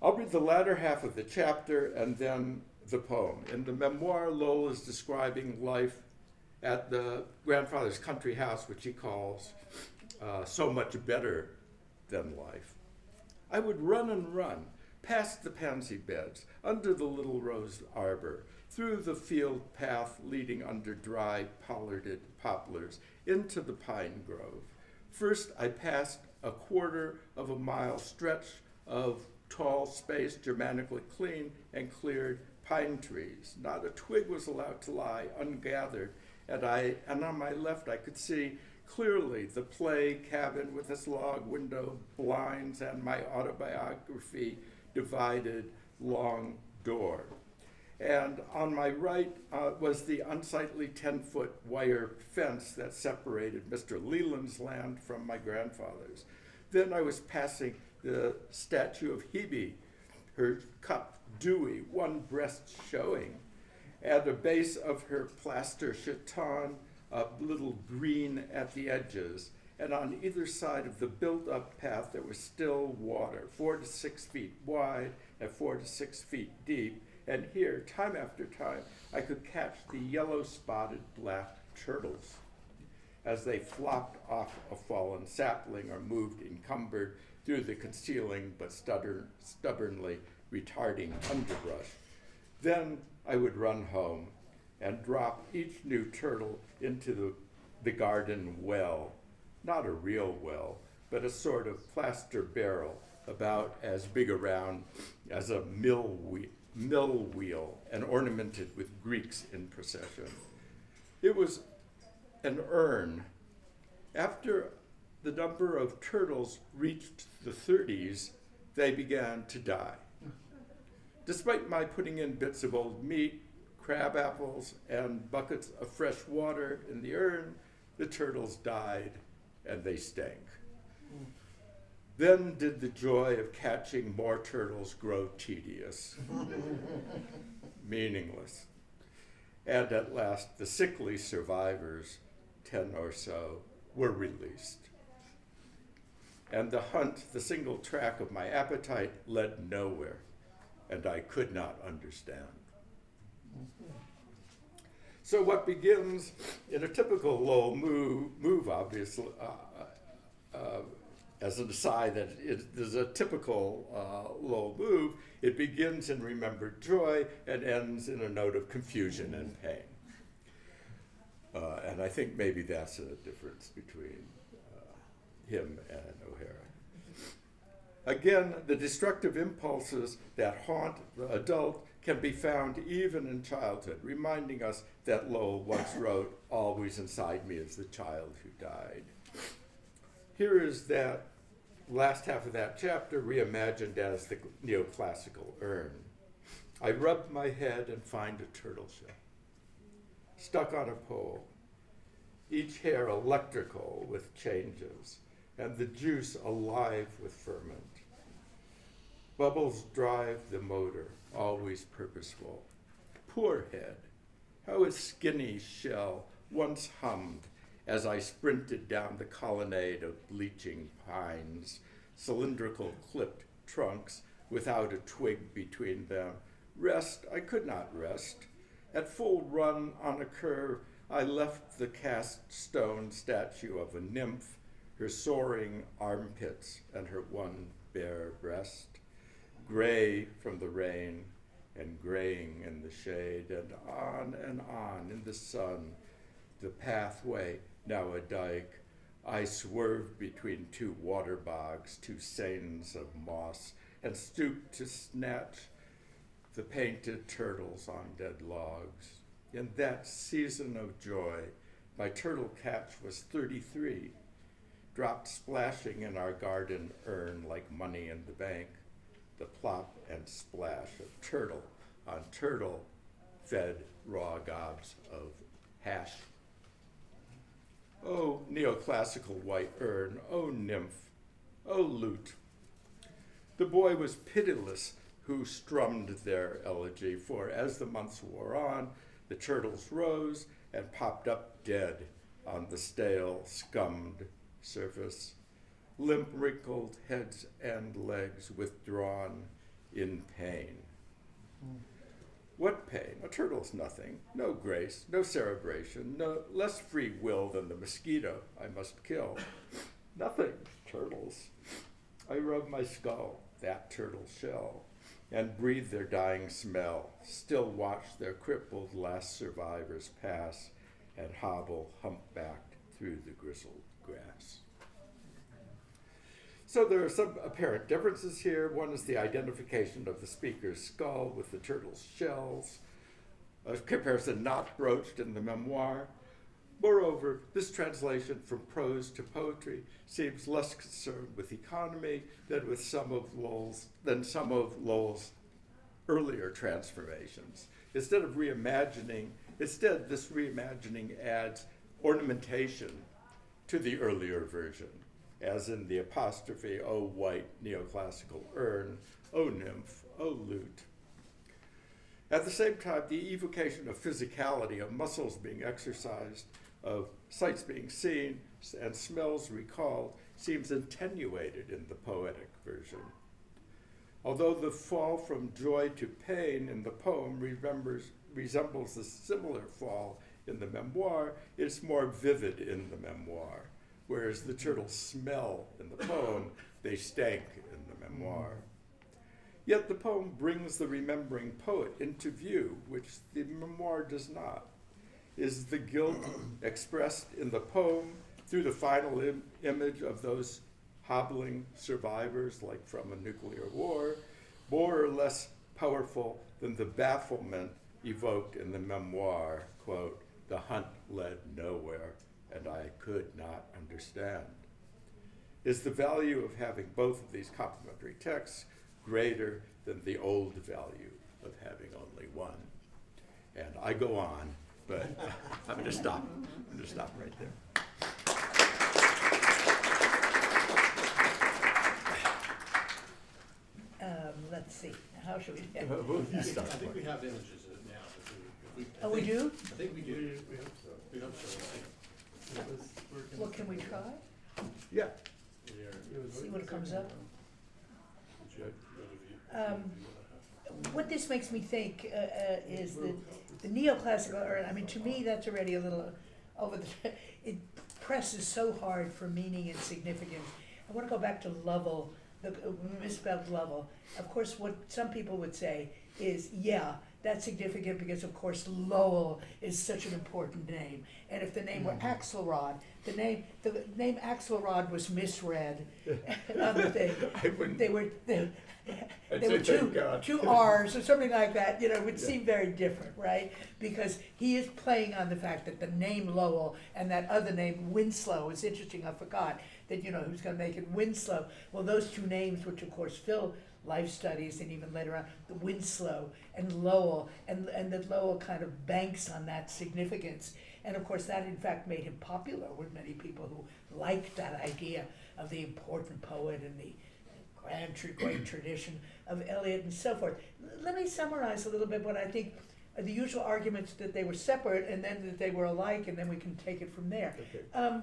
I'll read the latter half of the chapter and then the poem. In the memoir, Lowell is describing life at the grandfather's country house, which he calls so much better than life. I would run and run, past the pansy beds, under the little rose arbor, through the field path leading under dry pollarded poplars, into the pine grove. First, I passed a quarter of a mile stretch of tall space, Germanically clean and cleared pine trees. Not a twig was allowed to lie ungathered, and on my left I could see clearly the play cabin with its log window blinds and my autobiography divided long door. And on my right was the unsightly 10-foot wire fence that separated Mr. Leland's land from my grandfather's. Then I was passing the statue of Hebe, her cup dewy, one breast showing, at the base of her plaster chiton, a little green at the edges, and on either side of the built-up path there was still water, 4 to 6 feet wide and 4 to 6 feet deep, and here, time after time, I could catch the yellow-spotted black turtles as they flopped off a fallen sapling or moved encumbered through the concealing but stubbornly retarding underbrush. Then I would run home and drop each new turtle into the garden well, not a real well, but a sort of plaster barrel about as big around as a mill wheel and ornamented with Greeks in procession. It was an urn. After the number of turtles reached the 30s, they began to die. Despite my putting in bits of old meat, crab apples, and buckets of fresh water in the urn, the turtles died and they stank. Then did the joy of catching more turtles grow tedious, meaningless. And at last, the sickly survivors, 10 or so, were released. And the hunt, the single track of my appetite, led nowhere, and I could not understand. So what begins in a typical Lowell move obviously, as an aside, that there's a typical Lowell move, it begins in remembered joy and ends in a note of confusion and pain. And I think maybe that's a difference between him and O'Hara. Again, the destructive impulses that haunt the adult can be found even in childhood, reminding us that Lowell once wrote, "Always inside me is the child who died." Here is that last half of that chapter reimagined as the neoclassical urn. I rub my head and find a turtle shell, stuck on a pole, each hair electrical with changes, and the juice alive with ferment. Bubbles drive the motor, always purposeful. Poor head, how its skinny shell once hummed as I sprinted down the colonnade of bleaching pines, cylindrical clipped trunks without a twig between them. Rest, I could not rest. At full run on a curve, I left the cast stone statue of a nymph, her soaring armpits and her one bare breast, gray from the rain and graying in the shade, and on in the sun, the pathway, now a dike, I swerved between two water bogs, two seines of moss, and stooped to snatch the painted turtles on dead logs. In that season of joy, my turtle catch was 33, dropped splashing in our garden urn like money in the bank, the plop and splash of turtle on turtle fed raw gobs of hash. Oh, neoclassical white urn, oh nymph, oh lute. The boy was pitiless who strummed their elegy, for as the months wore on, the turtles rose and popped up dead on the stale, scummed surface, limp wrinkled heads and legs withdrawn in pain. What pain? A turtle's nothing. No grace, no cerebration, no less free will than the mosquito I must kill. Nothing, turtles. I rub my skull, that turtle shell, and breathe their dying smell, still watch their crippled last survivors pass and hobble humpbacked through the grizzled grass. So there are some apparent differences here. One is the identification of the speaker's skull with the turtle's shells, a comparison not broached in the memoir. Moreover, this translation from prose to poetry seems less concerned with economy than some of Lowell's earlier transformations. Instead, this reimagining adds ornamentation to the earlier version, as in the apostrophe, oh white neoclassical urn, oh nymph, oh lute. At the same time, the evocation of physicality, of muscles being exercised, of sights being seen, and smells recalled, seems attenuated in the poetic version. Although the fall from joy to pain in the poem resembles the similar fall in the memoir, it's more vivid in the memoir, whereas the turtles smell in the poem, they stank in the memoir. Yet the poem brings the remembering poet into view, which the memoir does not. Is the guilt expressed in the poem through the final image of those hobbling survivors, like from a nuclear war, more or less powerful than the bafflement evoked in the memoir, quote, "The hunt led nowhere, and I could not understand"? Is the value of having both of these complementary texts greater than the old value of having only one? And I go on, but I'm going to stop. I'm going to stop right there. Let's see, how should we? I think we have images of it now. Oh, we do? I think we do. We hope so. We hope so. Let's see. Well, can we try? Yeah. See what comes up? Um, What this makes me think is that the neoclassical, or I mean, to me, that's already a little over the. It presses so hard for meaning and significance. I want to go back to Lowell, the misspelled Lowell. Of course, what some people would say is, yeah, that's significant because, of course, Lowell is such an important name. And if the name were Axelrod, the name Axelrod was misread on the thing. They were two R's or something like that. You know, it would seem very different, right? Because he is playing on the fact that the name Lowell and that other name Winslow is interesting. I forgot that, you know, he was going to make it Winslow. Well, those two names, which of course Phil life studies and even later on, the Winslow and Lowell, and that Lowell kind of banks on that significance. And of course that in fact made him popular with many people who liked that idea of the important poet and the great tradition of Eliot and so forth. Let me summarize a little bit what I think are the usual arguments, that they were separate and then that they were alike, and then we can take it from there. Okay.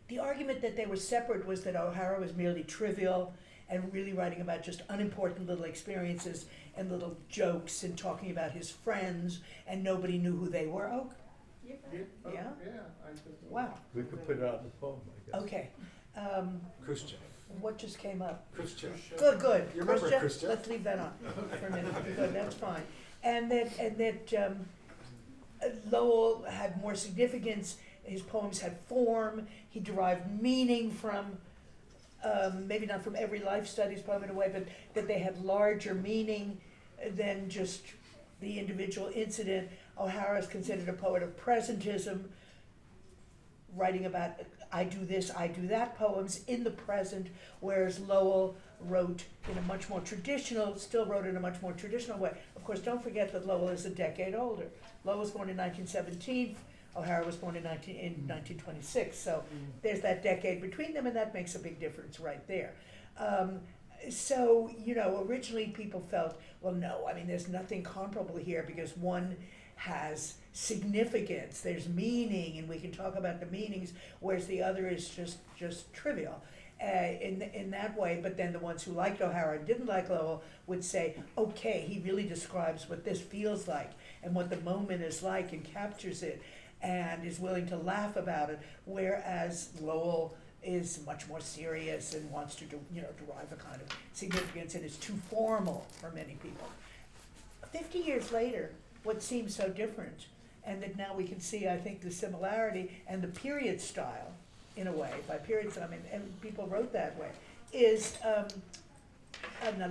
The argument that they were separate was that O'Hara was merely trivial and really writing about just unimportant little experiences and little jokes and talking about his friends, and nobody knew who they were. Oh, Yeah? wow. We could put it out in the poem, I guess. Okay. Khrushchev. What just came up? Khrushchev. Good. You remember Khrushchev? Let's leave that on for a minute. Good, that's fine. And that Lowell had more significance. His poems had form. He derived meaning from, maybe not from every life studies poem in a way, but that they had larger meaning than just the individual incident. O'Hara is considered a poet of presentism, writing about I do this, I do that poems in the present, whereas Lowell wrote in a much more traditional, still wrote in a much more traditional way. Of course, don't forget that Lowell is a decade older. Lowell was born in 1917, O'Hara was born in 1926, so there's that decade between them, and that makes a big difference right there. So, originally people felt, well, no, I mean, there's nothing comparable here because one has significance, there's meaning, and we can talk about the meanings, whereas the other is just trivial. In that way, but then the ones who liked O'Hara and didn't like Lowell would say, okay, he really describes what this feels like and what the moment is like and captures it and is willing to laugh about it, whereas Lowell is much more serious and wants to derive a kind of significance and is too formal for many people. 50 years later, what seems so different, and that now we can see, I think, the similarity and the period style, in a way, by period style, I mean, and people wrote that way, is, now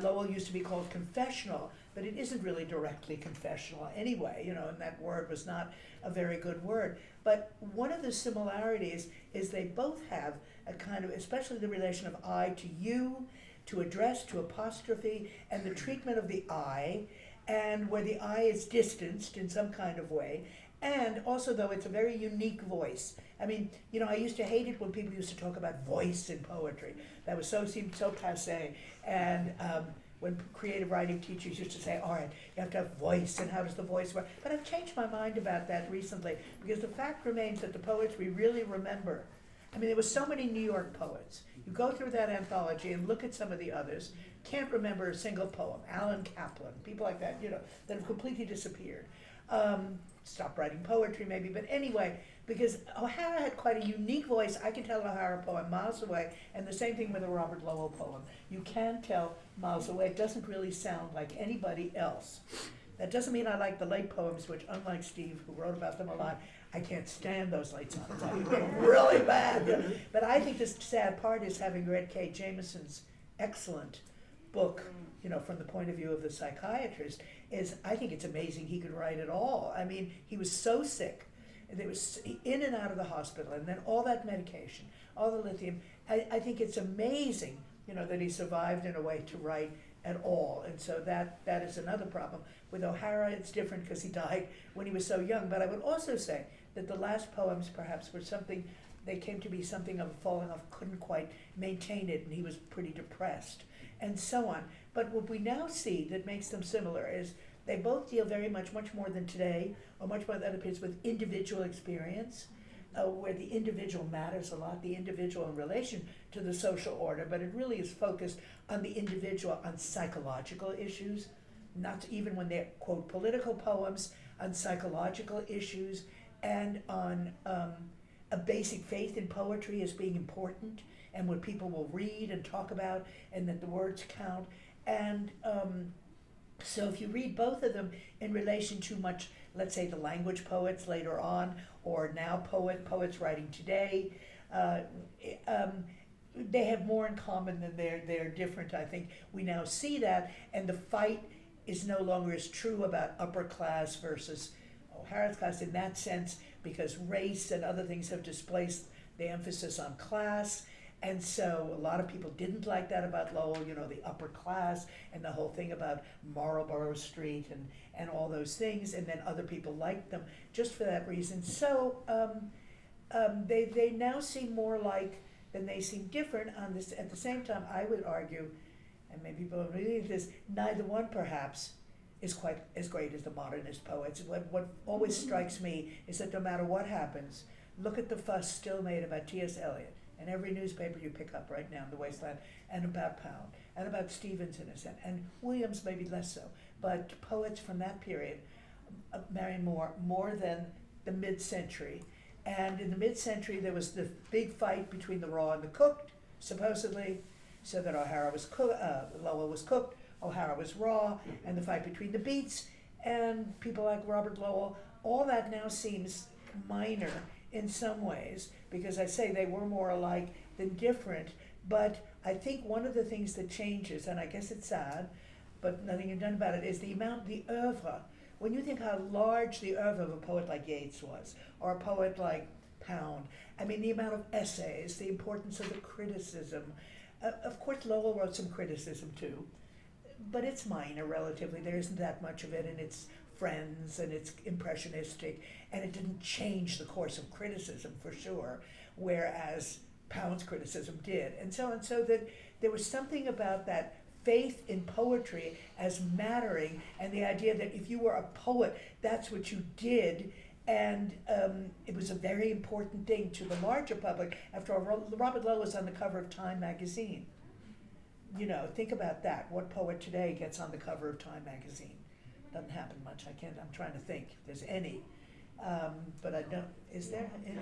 Lowell used to be called confessional, but it isn't really directly confessional anyway, and that word was not a very good word. But one of the similarities is they both have a kind of, especially the relation of I to you, to address, to apostrophe, and the treatment of the I, and where the I is distanced in some kind of way, and also though it's a very unique voice. I mean, I used to hate it when people used to talk about voice in poetry. That seemed so passé, and when creative writing teachers used to say, all right, you have to have voice, and how does the voice work? But I've changed my mind about that recently, because the fact remains that the poets we really remember, I mean, there were so many New York poets. You go through that anthology and look at some of the others, can't remember a single poem. Alan Kaplan, people like that, that have completely disappeared. Stopped writing poetry maybe, but anyway, because O'Hara had quite a unique voice. I can tell an O'Hara poem miles away, and the same thing with a Robert Lowell poem. You can tell miles away. It doesn't really sound like anybody else. That doesn't mean I like the late poems, which, unlike Steve, who wrote about them a lot, I can't stand those late sonnets. I think they're really bad. But I think the sad part is, having read Kate Jamison's excellent book, from the point of view of the psychiatrist, is I think it's amazing he could write at all. I mean, he was so sick. They was in and out of the hospital, and then all that medication, all the lithium. I think it's amazing, that he survived in a way to write at all. And so that is another problem. With O'Hara, it's different because he died when he was so young. But I would also say that the last poems perhaps were they came to be something of a falling off, couldn't quite maintain it, and he was pretty depressed, and so on. But what we now see that makes them similar is they both deal very much more than today, or much more than other periods, with individual experience, where the individual matters a lot, the individual in relation to the social order, but it really is focused on the individual, on psychological issues, not even when they're, quote, political poems, on psychological issues, and on a basic faith in poetry as being important, and what people will read and talk about, and that the words count. And so if you read both of them in relation to much, let's say, the language poets later on, or now poets writing today, they have more in common than they're different. I think we now see that, and the fight is no longer as true about upper class versus O'Hara's class in that sense, because race and other things have displaced the emphasis on class. And so a lot of people didn't like that about Lowell, the upper class and the whole thing about Marlborough Street and all those things. And then other people liked them just for that reason. So they now seem more like than they seem different on this. At the same time, I would argue, and maybe people don't believe this, neither one perhaps is quite as great as the modernist poets. What always strikes me is that no matter what happens, look at the fuss still made about T.S. Eliot and every newspaper you pick up right now in the wasteland, and about Pound, and about Stevens in a sense, and Williams maybe less so, but poets from that period marry more than the mid-century. And in the mid-century there was the big fight between the raw and the cooked, supposedly, so that Lowell was cooked, O'Hara was raw, and the fight between the beats, and people like Robert Lowell. All that now seems minor in some ways, because I say they were more alike than different. But I think one of the things that changes, and I guess it's sad, but nothing you've done about it, is the oeuvre. When you think how large the oeuvre of a poet like Yeats was, or a poet like Pound. I mean, the amount of essays, the importance of the criticism. Of course, Lowell wrote some criticism too, but it's minor relatively. There isn't that much of it, and it's friends, and it's impressionistic, and it didn't change the course of criticism for sure, whereas Pound's criticism did. And so that there was something about that faith in poetry as mattering, and the idea that if you were a poet, that's what you did. And it was a very important thing to the larger public. After all, Robert Lowell was on the cover of Time magazine. You know, think about that. What poet today gets on the cover of Time magazine? Doesn't happen much. I'm trying to think if there's any. But I don't, is there any?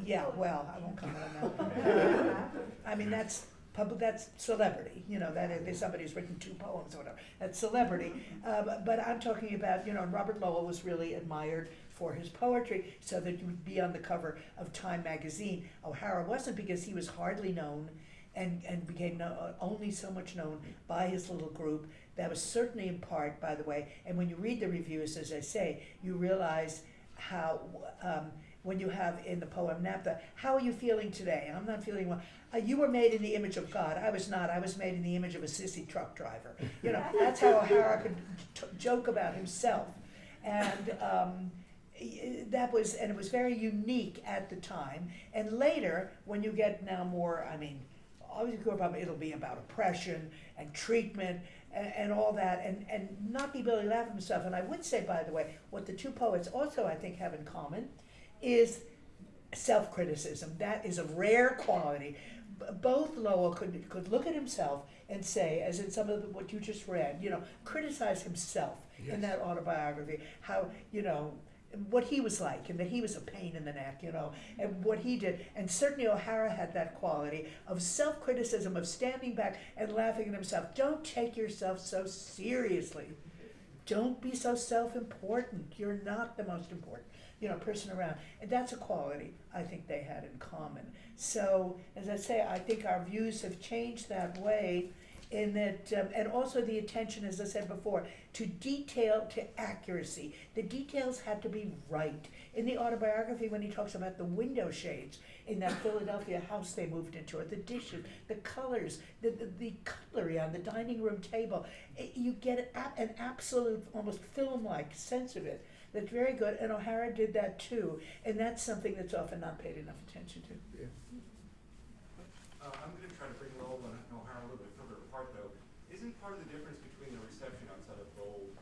Yeah, well, I won't comment on that. I mean, that's celebrity, you know, that is somebody who's written 2 poems or whatever, that's celebrity. But I'm talking about, you know, Robert Lowell was really admired for his poetry, so that you would be on the cover of Time magazine. O'Hara wasn't, because he was hardly known and became only so much known by his little group. That was certainly in part, by the way, and when you read the reviews, as I say, you realize how, when you have in the poem Naphtha, how are you feeling today? I'm not feeling well. You were made in the image of God. I was not. I was made in the image of a sissy truck driver. You know, that's how O'Hara could joke about himself. And that was, and it was very unique at the time. And later, when you get now more, I mean, obviously it'll be about oppression and treatment and all that, and not be able to laugh at himself. And I would say, by the way, what the 2 poets also, I think, have in common is self-criticism. That is a rare quality. Both Lowell could look at himself and say, as in some of what you just read, you know, criticize himself in that autobiography, how, you know, what he was like, and that he was a pain in the neck, you know, and what he did. And certainly O'Hara had that quality of self-criticism, of standing back and laughing at himself. Don't take yourself so seriously. Don't be so self-important. You're not the most important, you know, person around. And that's a quality I think they had in common. So, as I say, I think our views have changed that way, in that, and also the attention, as I said before, to detail, to accuracy. The details had to be right. In the autobiography, when he talks about the window shades in that Philadelphia house they moved into, or the dishes, the colors, the cutlery on the dining room table, you get an absolute, almost film-like sense of it. That's very good, and O'Hara did that too, and that's something that's often not paid enough attention to. Yeah. I'm going to try to bring Lowell and O'Hara a little bit further apart, though. Isn't part of the difference between the reception outside of Lowell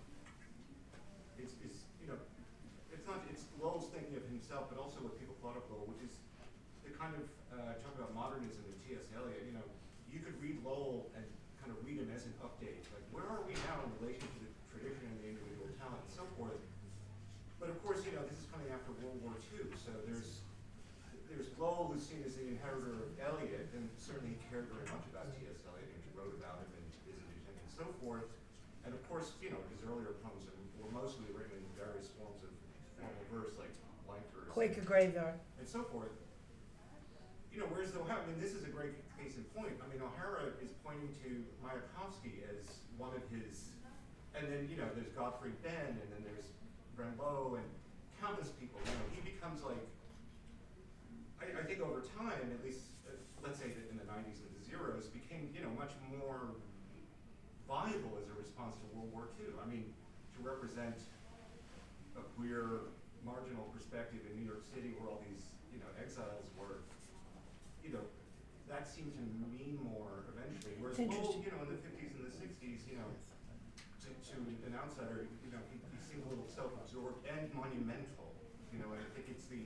is you know, it's Lowell's thinking of himself, but also what people thought of Lowell, which is the kind of talk about modernism and T.S. Eliot. You know, you could read Lowell and kind of read him as an update, like where are we now in relation to the tradition and the individual talent and so forth. But of course, you know, this is coming after World War II, so there's Lowell, who's seen as the inheritor of Eliot, and certainly he cared very much about T.S. Eliot, and he wrote about him and visited him and so forth. And of course, you know, his earlier poems were mostly written in various forms of formal verse, like blank verse. Quaker Graveyard. And so forth. You know, whereas O'Hara, I mean, this is a great case in point. I mean, O'Hara is pointing to Mayakovsky as one of his, and then, you know, there's Godfrey Ben, and then there's Rimbaud, and countless people. You know, he becomes like, I think over time, at least, let's say that in the 90s and the zeros, became, you know, much more viable as a response to World War II. I mean, to represent a queer, marginal perspective in New York City where all these, you know, exiles were, you know, that seemed to mean more eventually. Whereas Lowell, you know, in the 50s and the 60s, you know, to an outsider, you know, he seemed a little self-absorbed and monumental, you know, and I think it's the,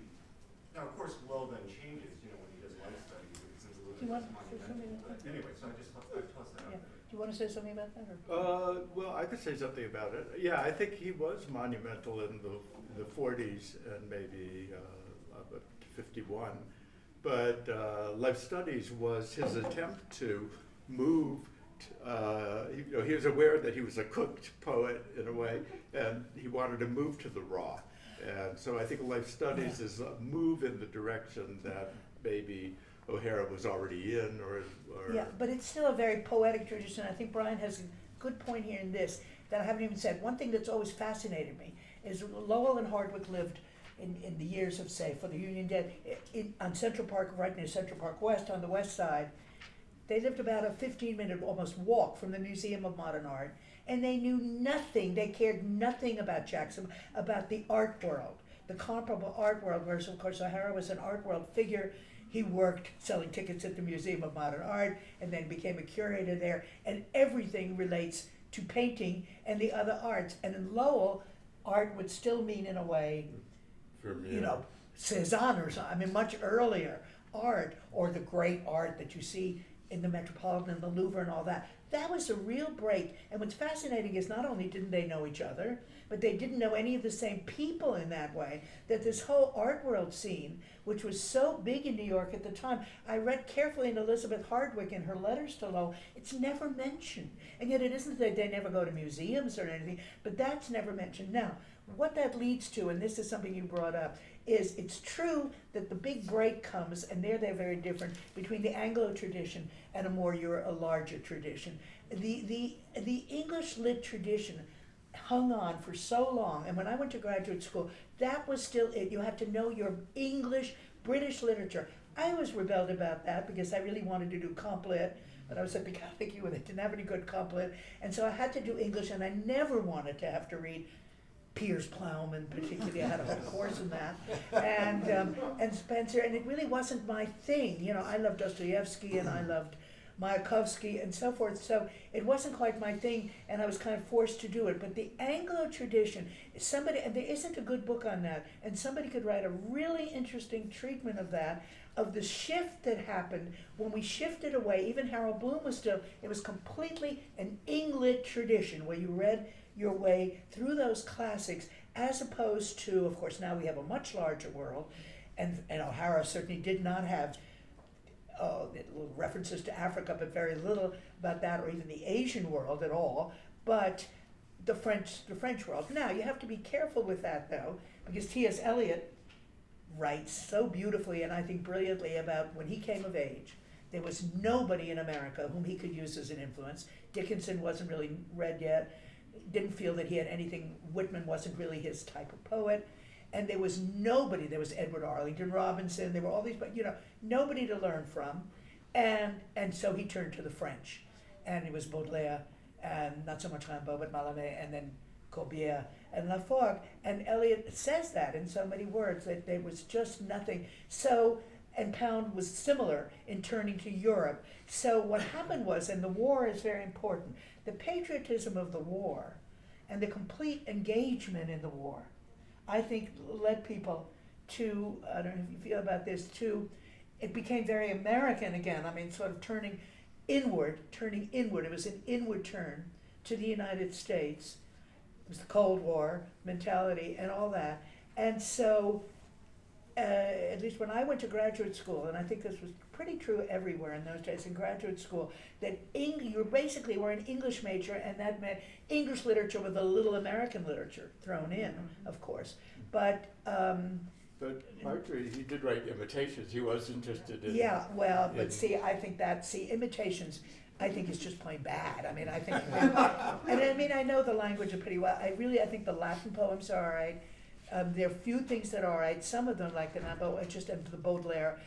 now, of course, Lowell then changes, you know, when he does life studies, it becomes a little bit less monumental. But anyway, so I tossed that out there. Do you want to say something about that? Or? Well, I could say something about it. Yeah, I think he was monumental in the 40s and maybe up to 51. But life studies was his attempt to move. You know, he was aware that he was a cooked poet in a way, and he wanted to move to the raw. And so I think life studies is a move in the direction that maybe O'Hara was already in, or Yeah, but it's still a very poetic tradition. I think Brian has a good point here in this, that I haven't even said. One thing that's always fascinated me is Lowell and Hardwick lived in the years of, say, for the Union Dead, on Central Park, right near Central Park West, on the west side, they lived about a 15-minute almost walk from the Museum of Modern Art, and they knew nothing, they cared nothing about Jackson, about the art world, the comparable art world, whereas of course O'Hara was an art world figure. He worked selling tickets at the Museum of Modern Art and then became a curator there, and everything relates to painting and the other arts. And in Lowell, art would still mean, in a way, you know, Cézanne or something, I mean, much earlier art, or the great art that you see in the Metropolitan and the Louvre and all that. That was a real break. And what's fascinating is not only didn't they know each other, but they didn't know any of the same people in that way, that this whole art world scene, which was so big in New York at the time, I read carefully in Elizabeth Hardwick in her letters to Lowell, it's never mentioned. And yet it isn't that they never go to museums or anything, but that's never mentioned. Now, what that leads to, and this is something you brought up, is it's true that the big break comes, and there they're very different, between the Anglo tradition and a larger tradition. The English lit tradition hung on for so long, and when I went to graduate school, that was still it. You had to know your English, British literature. I always rebelled about that because I really wanted to do comp lit, but I was at the Catholic U and they didn't have any good comp lit, and so I had to do English, and I never wanted to have to read Piers Plowman, particularly. I had a whole course in that, and Spencer, and it really wasn't my thing. You know, I loved Dostoevsky and I loved Mayakovsky and so forth, so it wasn't quite my thing, and I was kind of forced to do it. But the Anglo tradition, somebody, and there isn't a good book on that, and somebody could write a really interesting treatment of that, of the shift that happened when we shifted away. Even Harold Bloom was still, it was completely an English tradition where you read your way through those classics, as opposed to, of course, now we have a much larger world, and O'Hara certainly did not have little references to Africa, but very little about that, or even the Asian world at all, but the French world. Now, you have to be careful with that, though, because T.S. Eliot writes so beautifully, and I think brilliantly, about when he came of age. There was nobody in America whom he could use as an influence. Dickinson wasn't really read yet, didn't feel that he had anything, Whitman wasn't really his type of poet, and there was nobody, there was Edward Arlington Robinson, there were all these, but nobody to learn from, and so he turned to the French, and it was Baudelaire, and not so much Rimbaud, but Mallarmé, and then Corbière and Laforgue, and Eliot says that in so many words, that there was just nothing. So, and Pound was similar in turning to Europe. So what happened was, and the war is very important, the patriotism of the war and the complete engagement in the war, I think led people to, I don't know if you feel about this, it became very American again. I mean, sort of turning inward. It was an inward turn to the United States. It was the Cold War mentality and all that. And so, at least when I went to graduate school, and I think this was pretty true everywhere in those days in graduate school, that you basically were an English major, and that meant English literature with a little American literature thrown in, of course. But Marjorie, he did write Imitations. He was interested in. Yeah, well, but I think Imitations, I think is just plain bad. I mean, I think, and I mean, I know the language pretty well. I think the Latin poems are all right. There are few things that are all right. Some of them, like the Rimbaud, and the Baudelaire,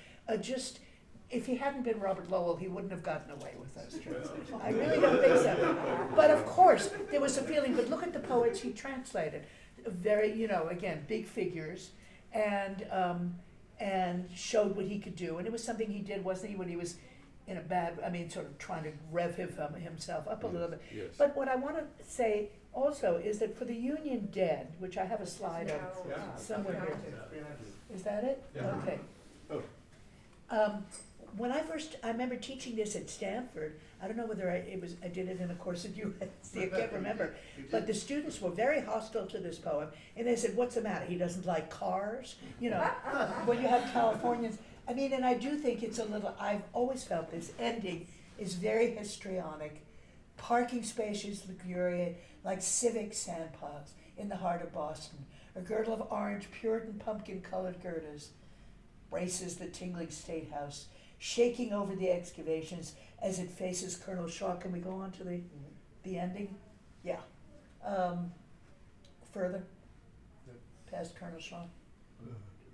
if he hadn't been Robert Lowell, he wouldn't have gotten away with those translations. I really don't think so. But of course, there was a feeling, but look at the poets he translated. Very, again, big figures, and showed what he could do. And it was something he did, wasn't he, when he was in a bad, sort of trying to rev himself up a little bit. Yes. But what I want to say also is that for the Union Dead, which I have a slide of somewhere here. Is that it? Yeah. Okay. Oh. When I remember teaching this at Stanford. I don't know whether I did it in a course at USC, I can't remember. But the students were very hostile to this poem, and they said, "What's the matter? He doesn't like cars?" When you have Californians. And I do think it's a little, I've always felt this ending is very histrionic. Parking spaces luxuriate like civic sandpiles in the heart of Boston. A girdle of orange, Puritan pumpkin-colored girders braces the tingling State House, shaking over the excavations as it faces Colonel Shaw. Can we go on to the ending? Yeah. Further? Past Colonel Shaw?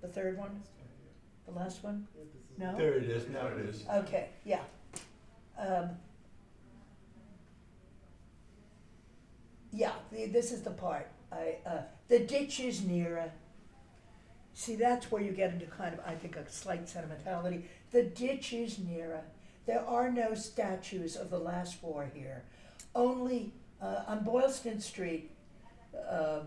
The third one? The last one? No? There it is, now it is. Okay, yeah. This is the part. The ditch is nearer. See, that's where you get into kind of, I think, a slight sentimentality. The ditch is nearer. There are no statues of the last war here. Only on Boylston Street, a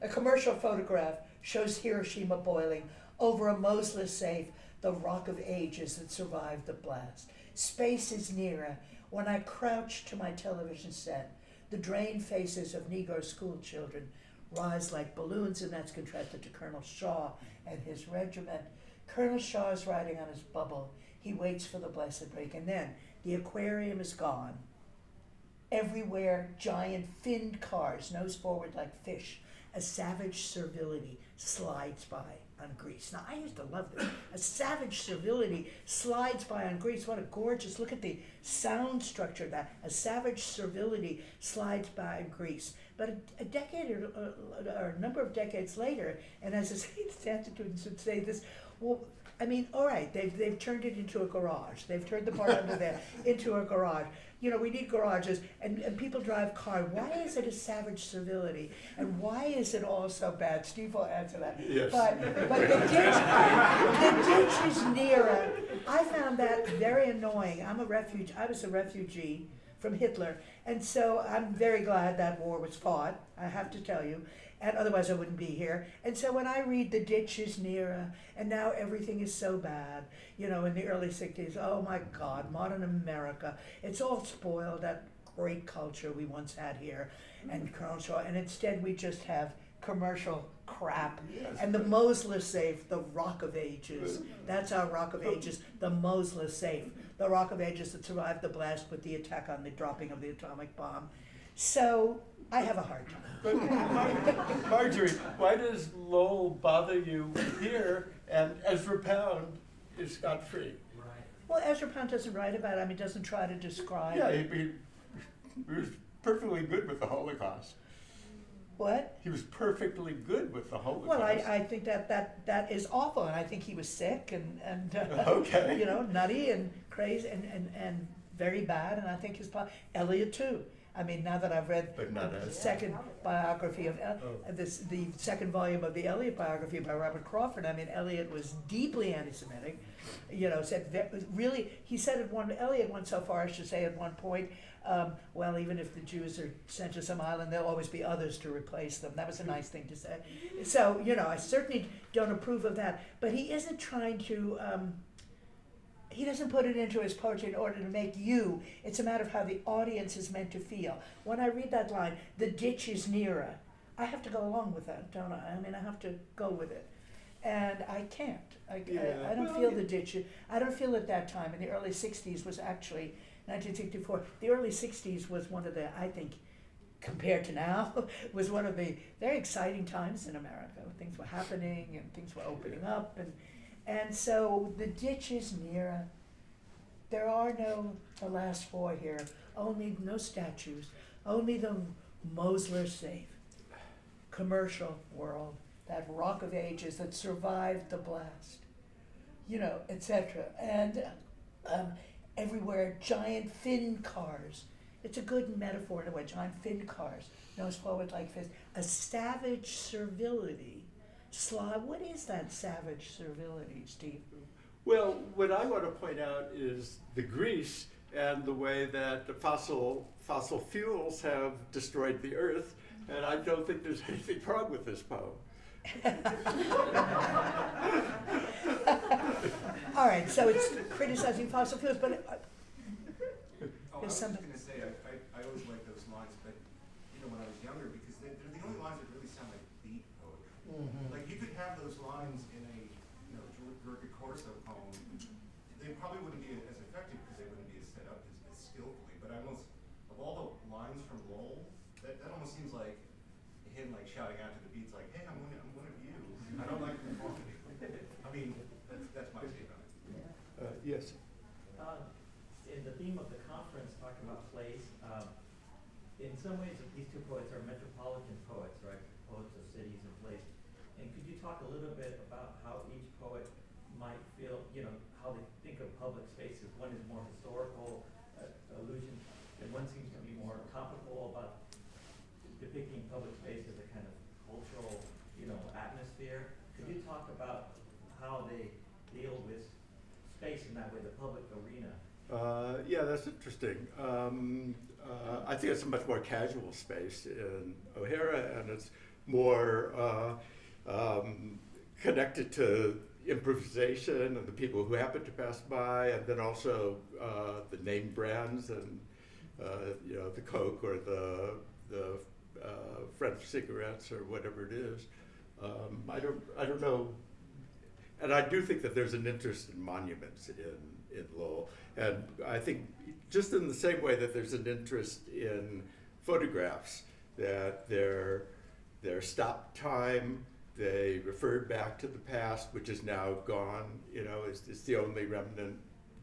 commercial photograph shows Hiroshima boiling over a Moseless safe, the Rock of Ages that survived the blast. Space is nearer. When I crouch to my television set, the drained faces of Negro school children rise like balloons, and that's contrasted to Colonel Shaw and his regiment. Colonel Shaw is riding on his bubble. He waits for the blessed break, and then the aquarium is gone. Everywhere, giant finned cars, nose forward like fish. A savage servility slides by on Greece. Now, I used to love this. A savage servility slides by on Greece. What a gorgeous, look at the sound structure of that. A savage servility slides by on Greece. But a decade or a number of decades later, and as the statutes would say this, well, I mean, all right, they've turned it into a garage. They've turned the part under there into a garage. You know, we need garages, and people drive cars. Why is it a savage servility? And why is it all so bad? Steve will answer that. Yes. But the ditch is nearer. I found that very annoying. I was a refugee from Hitler, and so I'm very glad that war was fought, I have to tell you. And otherwise I wouldn't be here. And so when I read the ditch is nearer, and now everything is so bad, you know, in the early 60s, oh my God, modern America, it's all spoiled, that great culture we once had here, and Colonel Shaw, and instead we just have commercial crap. Yes. And the Moseless safe, the Rock of Ages, that's our Rock of Ages, the Moseless safe, the Rock of Ages that survived the blast with the attack on the dropping of the atomic bomb. So I have a hard time. But Marjorie, why does Lowell bother you here and Ezra Pound is scot-free? Well, Ezra Pound doesn't write about it. I mean, doesn't try to describe. Yeah, he was perfectly good with the Holocaust. What? He was perfectly good with the Holocaust. Well, I think that is awful, and I think he was sick and Okay. you know, nutty and crazy and very bad, and I think Eliot too. I mean, now that I've read But not the as- second biography of the second volume of the Eliot biography by Robert Crawford, I mean, Eliot was deeply anti-Semitic. You know, Eliot went so far as to say at one point, well, even if the Jews are sent to some island, there'll always be others to replace them. That was a nice thing to say. So, you know, I certainly don't approve of that. But he isn't trying to. He doesn't put it into his poetry in order to make you. It's a matter of how the audience is meant to feel. When I read that line, the ditch is nearer, I have to go along with that, don't I? I mean, I have to go with it. And I can't. I don't feel the ditch. I don't feel at that time. In the early 60s was actually, 1964, the early 60s was one of the, I think, compared to now, was one of the very exciting times in America. Things were happening and things were opening up. And so the ditch is nearer. There are no the last four here, only no statues, only the Mosler safe, commercial world, that Rock of Ages that survived the blast, you know, etc. And everywhere, giant fin cars. It's a good metaphor in a way, giant fin cars, nose forward like fish. A savage servility. What is that savage servility, Steve? Well, what I want to point out is the grease and the way that the fossil fuels have destroyed the earth, and I don't think there's anything wrong with this poem. All right, so it's criticizing fossil fuels, but I was some- just going to say, I always like those lines, but you know, when I was younger, because they're the only lines that really sound like beat poetry. Like you could have those lines in a George Corso poem. They probably wouldn't be as effective because they wouldn't be as set up as skillfully. But of all the lines from Lowell, that almost seems like him like shouting out to the beats, like, "Hey, I'm one of you. I don't like conformity." I mean, that's my take on it. Yes. In the theme of the conference, talking about place, in some ways these two poets are metropolitan poets, right? poets of cities and places. And could you talk a little bit about how each poet might feel, how they think of public spaces? One is more historical allusion, and one seems to be more topical about depicting public space as a kind of cultural, atmosphere. Could you talk about how they deal with space in that way, the public arena? Yeah, that's interesting. I think it's a much more casual space in O'Hara, and it's more connected to improvisation and the people who happen to pass by, and then also the name brands and the Coke or the French cigarettes or whatever it is. I don't know, and I do think that there's an interest in monuments in Lowell, and I think just in the same way that there's an interest in photographs, that they're stop time, they referred back to the past, which is now gone. It's the only remnant.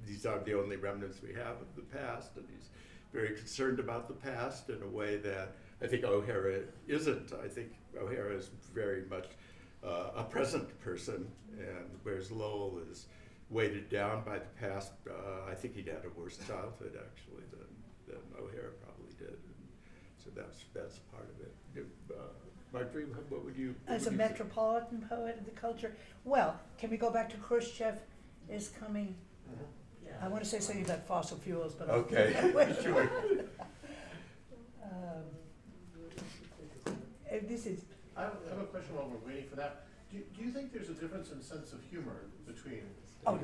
These are the only remnants we have of the past, and he's very concerned about the past in a way that I think O'Hara isn't. I think O'Hara is very much a present person, and whereas Lowell is weighted down by the past. I think he'd had a worse childhood actually than O'Hara probably did. And so that's part of it. Marjorie, what would you? As a metropolitan poet of the culture, well, can we go back to Khrushchev is coming? Yeah. I want to say something about fossil fuels, but Okay, sure. This is I have a question while we're waiting for that. Do you think there's a difference in sense of humor between?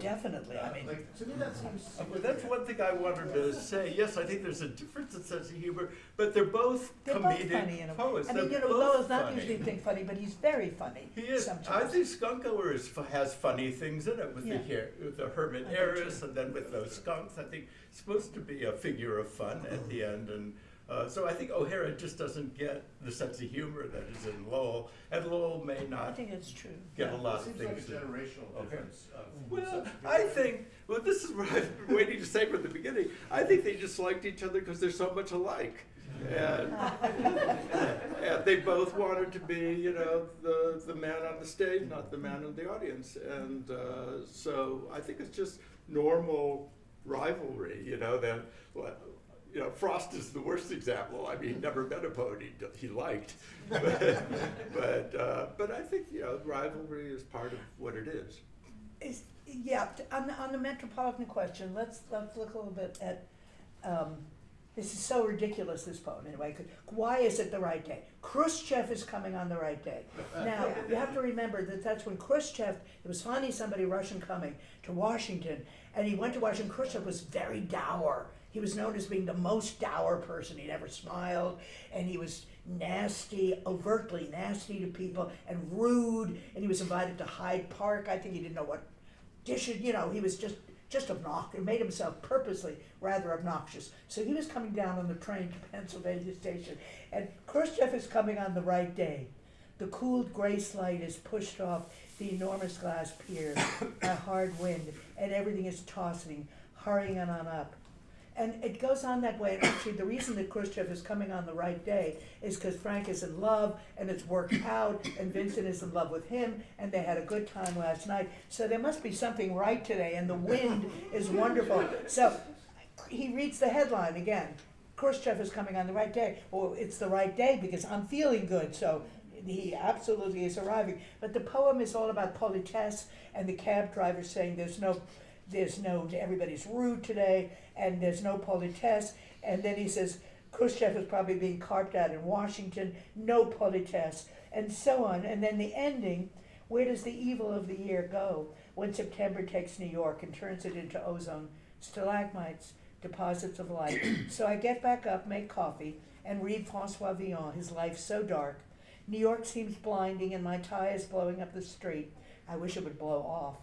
definitely. I mean, Like, to me that seems. Well, that's one thing I wanted to say. Yes, I think there's a difference in sense of humor, but they're both they're both comedic funny in a way. poets. I mean, They're Lowell's both not funny. usually think funny, but he's very funny. He is. Sometimes. I think Skunkower has funny things in it with Yeah. with the hermit I do heiress, too. and then with those skunks. I think it's supposed to be a figure of fun at the end, and so I think O'Hara just doesn't get the sense of humor that is in Lowell, and Lowell may I not think it's true. get a It lot of seems like a things. generational Okay. difference of. Well, sense of I humor. think, this is what I've been waiting to say from the beginning. I think they just liked each other because they're so much alike. And, and they both wanted to be, the man on the stage, not the man in the audience. And so I think it's just normal rivalry, that, Frost is the worst example. I mean, never met a poet he liked. But I think, rivalry is part of what it is. On the metropolitan question, let's look a little bit at. This is so ridiculous, this poem, anyway. Why is it the right day? Khrushchev is coming on the right day. Now, you have to remember that that's when Khrushchev, it was finally somebody Russian coming to Washington, and he went to Washington. Khrushchev was very dour. He was known as being the most dour person. He never smiled, and he was nasty, overtly nasty to people, and rude, and he was invited to Hyde Park. I think he didn't know what dishes, he was just obnoxious, made himself purposely rather obnoxious. So he was coming down on the train to Pennsylvania Station, and Khrushchev is coming on the right day. The cooled grace light is pushed off the enormous glass pier by hard wind, and everything is tossing, hurrying on up. And it goes on that way. And actually, the reason that Khrushchev is coming on the right day is because Frank is in love, and it's worked out, and Vincent is in love with him, and they had a good time last night. So there must be something right today, and the wind is wonderful. So he reads the headline again. Khrushchev is coming on the right day. Well, it's the right day because I'm feeling good. So he absolutely is arriving. But the poem is all about politesse, and the cab driver saying there's no, everybody's rude today, and there's no politesse. And then he says, Khrushchev is probably being carped out in Washington, no politesse, and so on. And then the ending, where does the evil of the year go when September takes New York and turns it into ozone, stalagmites, deposits of light? So I get back up, make coffee, and read Francois Villon, His Life So Dark. New York seems blinding, and my tie is blowing up the street. I wish it would blow off,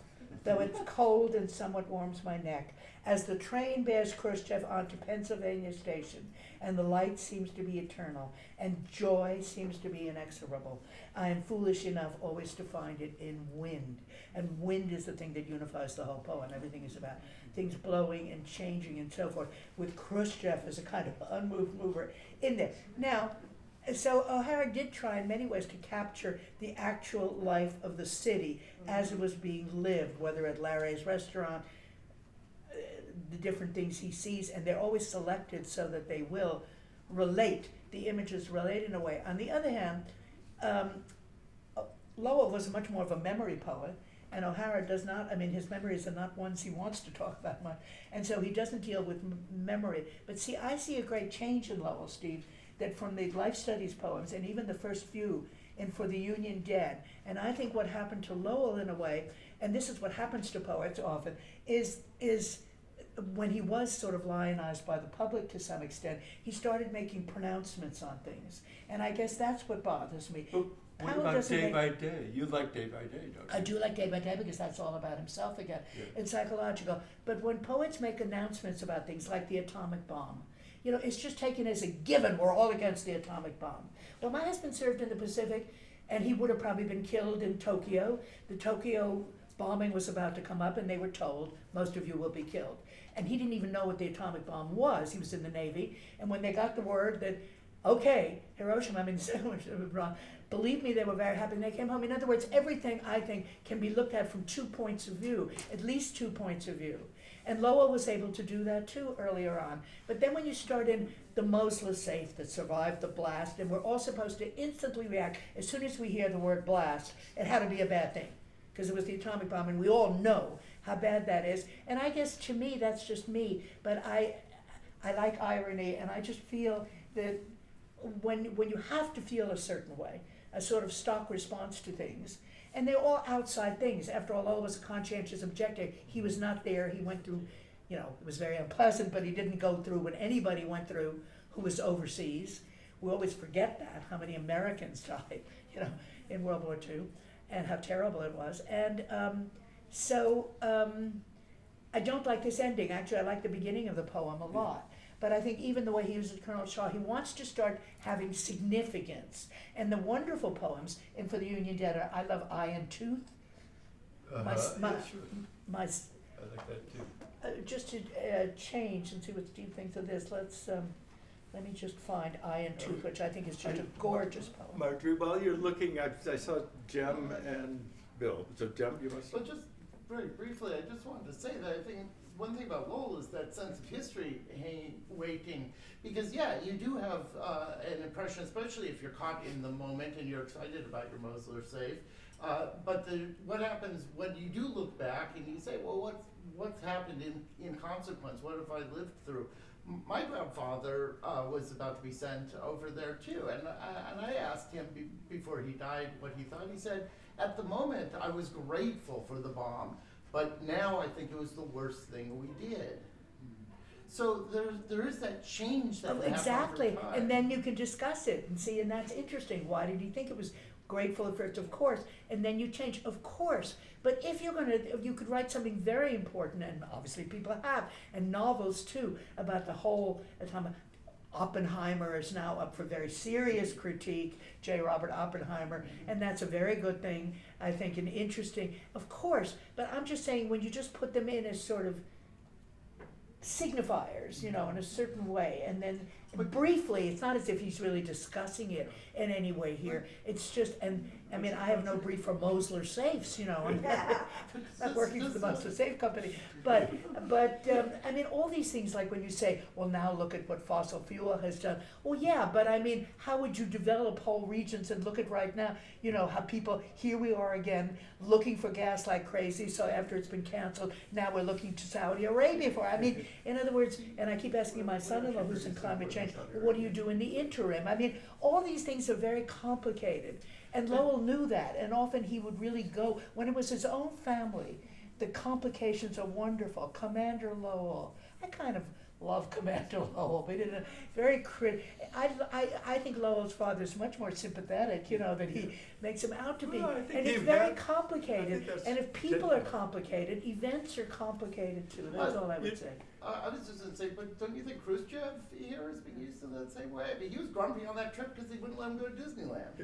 though it's cold and somewhat warms my neck, as the train bears Khrushchev onto Pennsylvania Station, and the light seems to be eternal, and joy seems to be inexorable. I am foolish enough always to find it in wind, and wind is the thing that unifies the whole poem. Everything is about things blowing and changing and so forth, with Khrushchev as a kind of unmoved mover in there. Now, So O'Hara did try in many ways to capture the actual life of the city as it was being lived, whether at Larry's restaurant, the different things he sees, and they're always selected so that they will relate, the images relate in a way. On the other hand, Lowell was much more of a memory poet, and O'Hara does not, I mean, his memories are not ones he wants to talk about much, and so he doesn't deal with memory. But see, I see a great change in Lowell, Steve, that from the life studies poems, and even the first few, and for the Union Dead, and I think what happened to Lowell in a way, and this is what happens to poets often, is when he was sort of lionized by the public to some extent, he started making pronouncements on things. And I guess that's what bothers me. But what Powell about doesn't day make- by day? You like day by day, don't you? I do like Day by Day because that's all about himself again. Yeah. It's psychological. But when poets make announcements about things like the atomic bomb, you know, it's just taken as a given, we're all against the atomic bomb. Well, my husband served in the Pacific, and he would have probably been killed in Tokyo. The Tokyo bombing was about to come up, and they were told, most of you will be killed. And he didn't even know what the atomic bomb was. He was in the Navy, and when they got the word that, okay, Hiroshima, I mean, believe me, they were very happy, and they came home. In other words, everything, I think, can be looked at from 2 points of view, at least 2 points of view. And Lowell was able to do that too earlier on. But then when you start in the Moseless safe that survived the blast, and we're all supposed to instantly react, as soon as we hear the word blast, it had to be a bad thing, because it was the atomic bomb, and we all know how bad that is. And I guess to me, that's just me, but I like irony, and I just feel that when you have to feel a certain way, a sort of stock response to things, and they're all outside things. After all, Lowell was a conscientious objector. He was not there. He went through, you know, it was very unpleasant, but he didn't go through what anybody went through who was overseas. We always forget that, how many Americans died, you know, in World War II, and how terrible it was. And I don't like this ending. Actually, I like the beginning of the poem a lot. But I think even the way he uses Colonel Shaw, he wants to start having significance. And the wonderful poems, and for the Union Dead, I love Eye and Tooth. My Sure. I like that too. Just to change and see what Steve thinks of this, let me just find Eye and Tooth, which I think is just a gorgeous poem. Marjorie, while you're looking, I saw Jem and Bill. So Jem, you must. But just very briefly, I just wanted to say that I think one thing about Lowell is that sense of history waiting, because yeah, you do have an impression, especially if you're caught in the moment and you're excited about your Mosler safe. But what happens when you do look back and you say, well, what's happened in consequence? What have I lived through? My grandfather was about to be sent over there too, and I asked him before he died what he thought. He said, at the moment, I was grateful for the bomb, but now I think it was the worst thing we did. So there is that change that happens Exactly, over time. and then you can discuss it and see, and that's interesting. Why did he think it was grateful at first? Of course, and then you change, of course. But if you could write something very important, and obviously people have, and novels too, about the whole atomic. Oppenheimer is now up for very serious critique, J. Robert Oppenheimer, and that's a very good thing, I think, and interesting, of course. But I'm just saying, when you just put them in as sort of signifiers, you know, in a certain way, and then briefly, it's not as if he's really discussing it in any way here. It's just, and I mean, I have no brief for Mosler safes, you know, I'm not working for the Mosler Safe Company, but I mean, all these things, like when you say, well, now look at what fossil fuel has done. Well, yeah, but I mean, how would you develop whole regions and look at right now, you know, how people, here we are again, looking for gas like crazy, so after it's been canceled, now we're looking to Saudi Arabia for, I mean, in other words, and I keep asking my son-in-law who's in climate change, what do you do in the interim? I mean, all these things are very complicated. And Lowell knew that, and often he would really go, when it was his own family, the complications are wonderful. Commander Lowell, I kind of love Commander Lowell, but in a very I think Lowell's father is much more sympathetic, you know, than he makes him out to be. Well, I think And it's he very had- complicated, that's and if people are genuine. complicated, events are complicated too, that's all I would say. I was just going to say, but don't you think Khrushchev here has been used in that same way? I mean, he was grumpy on that trip because they wouldn't let him go to Disneyland.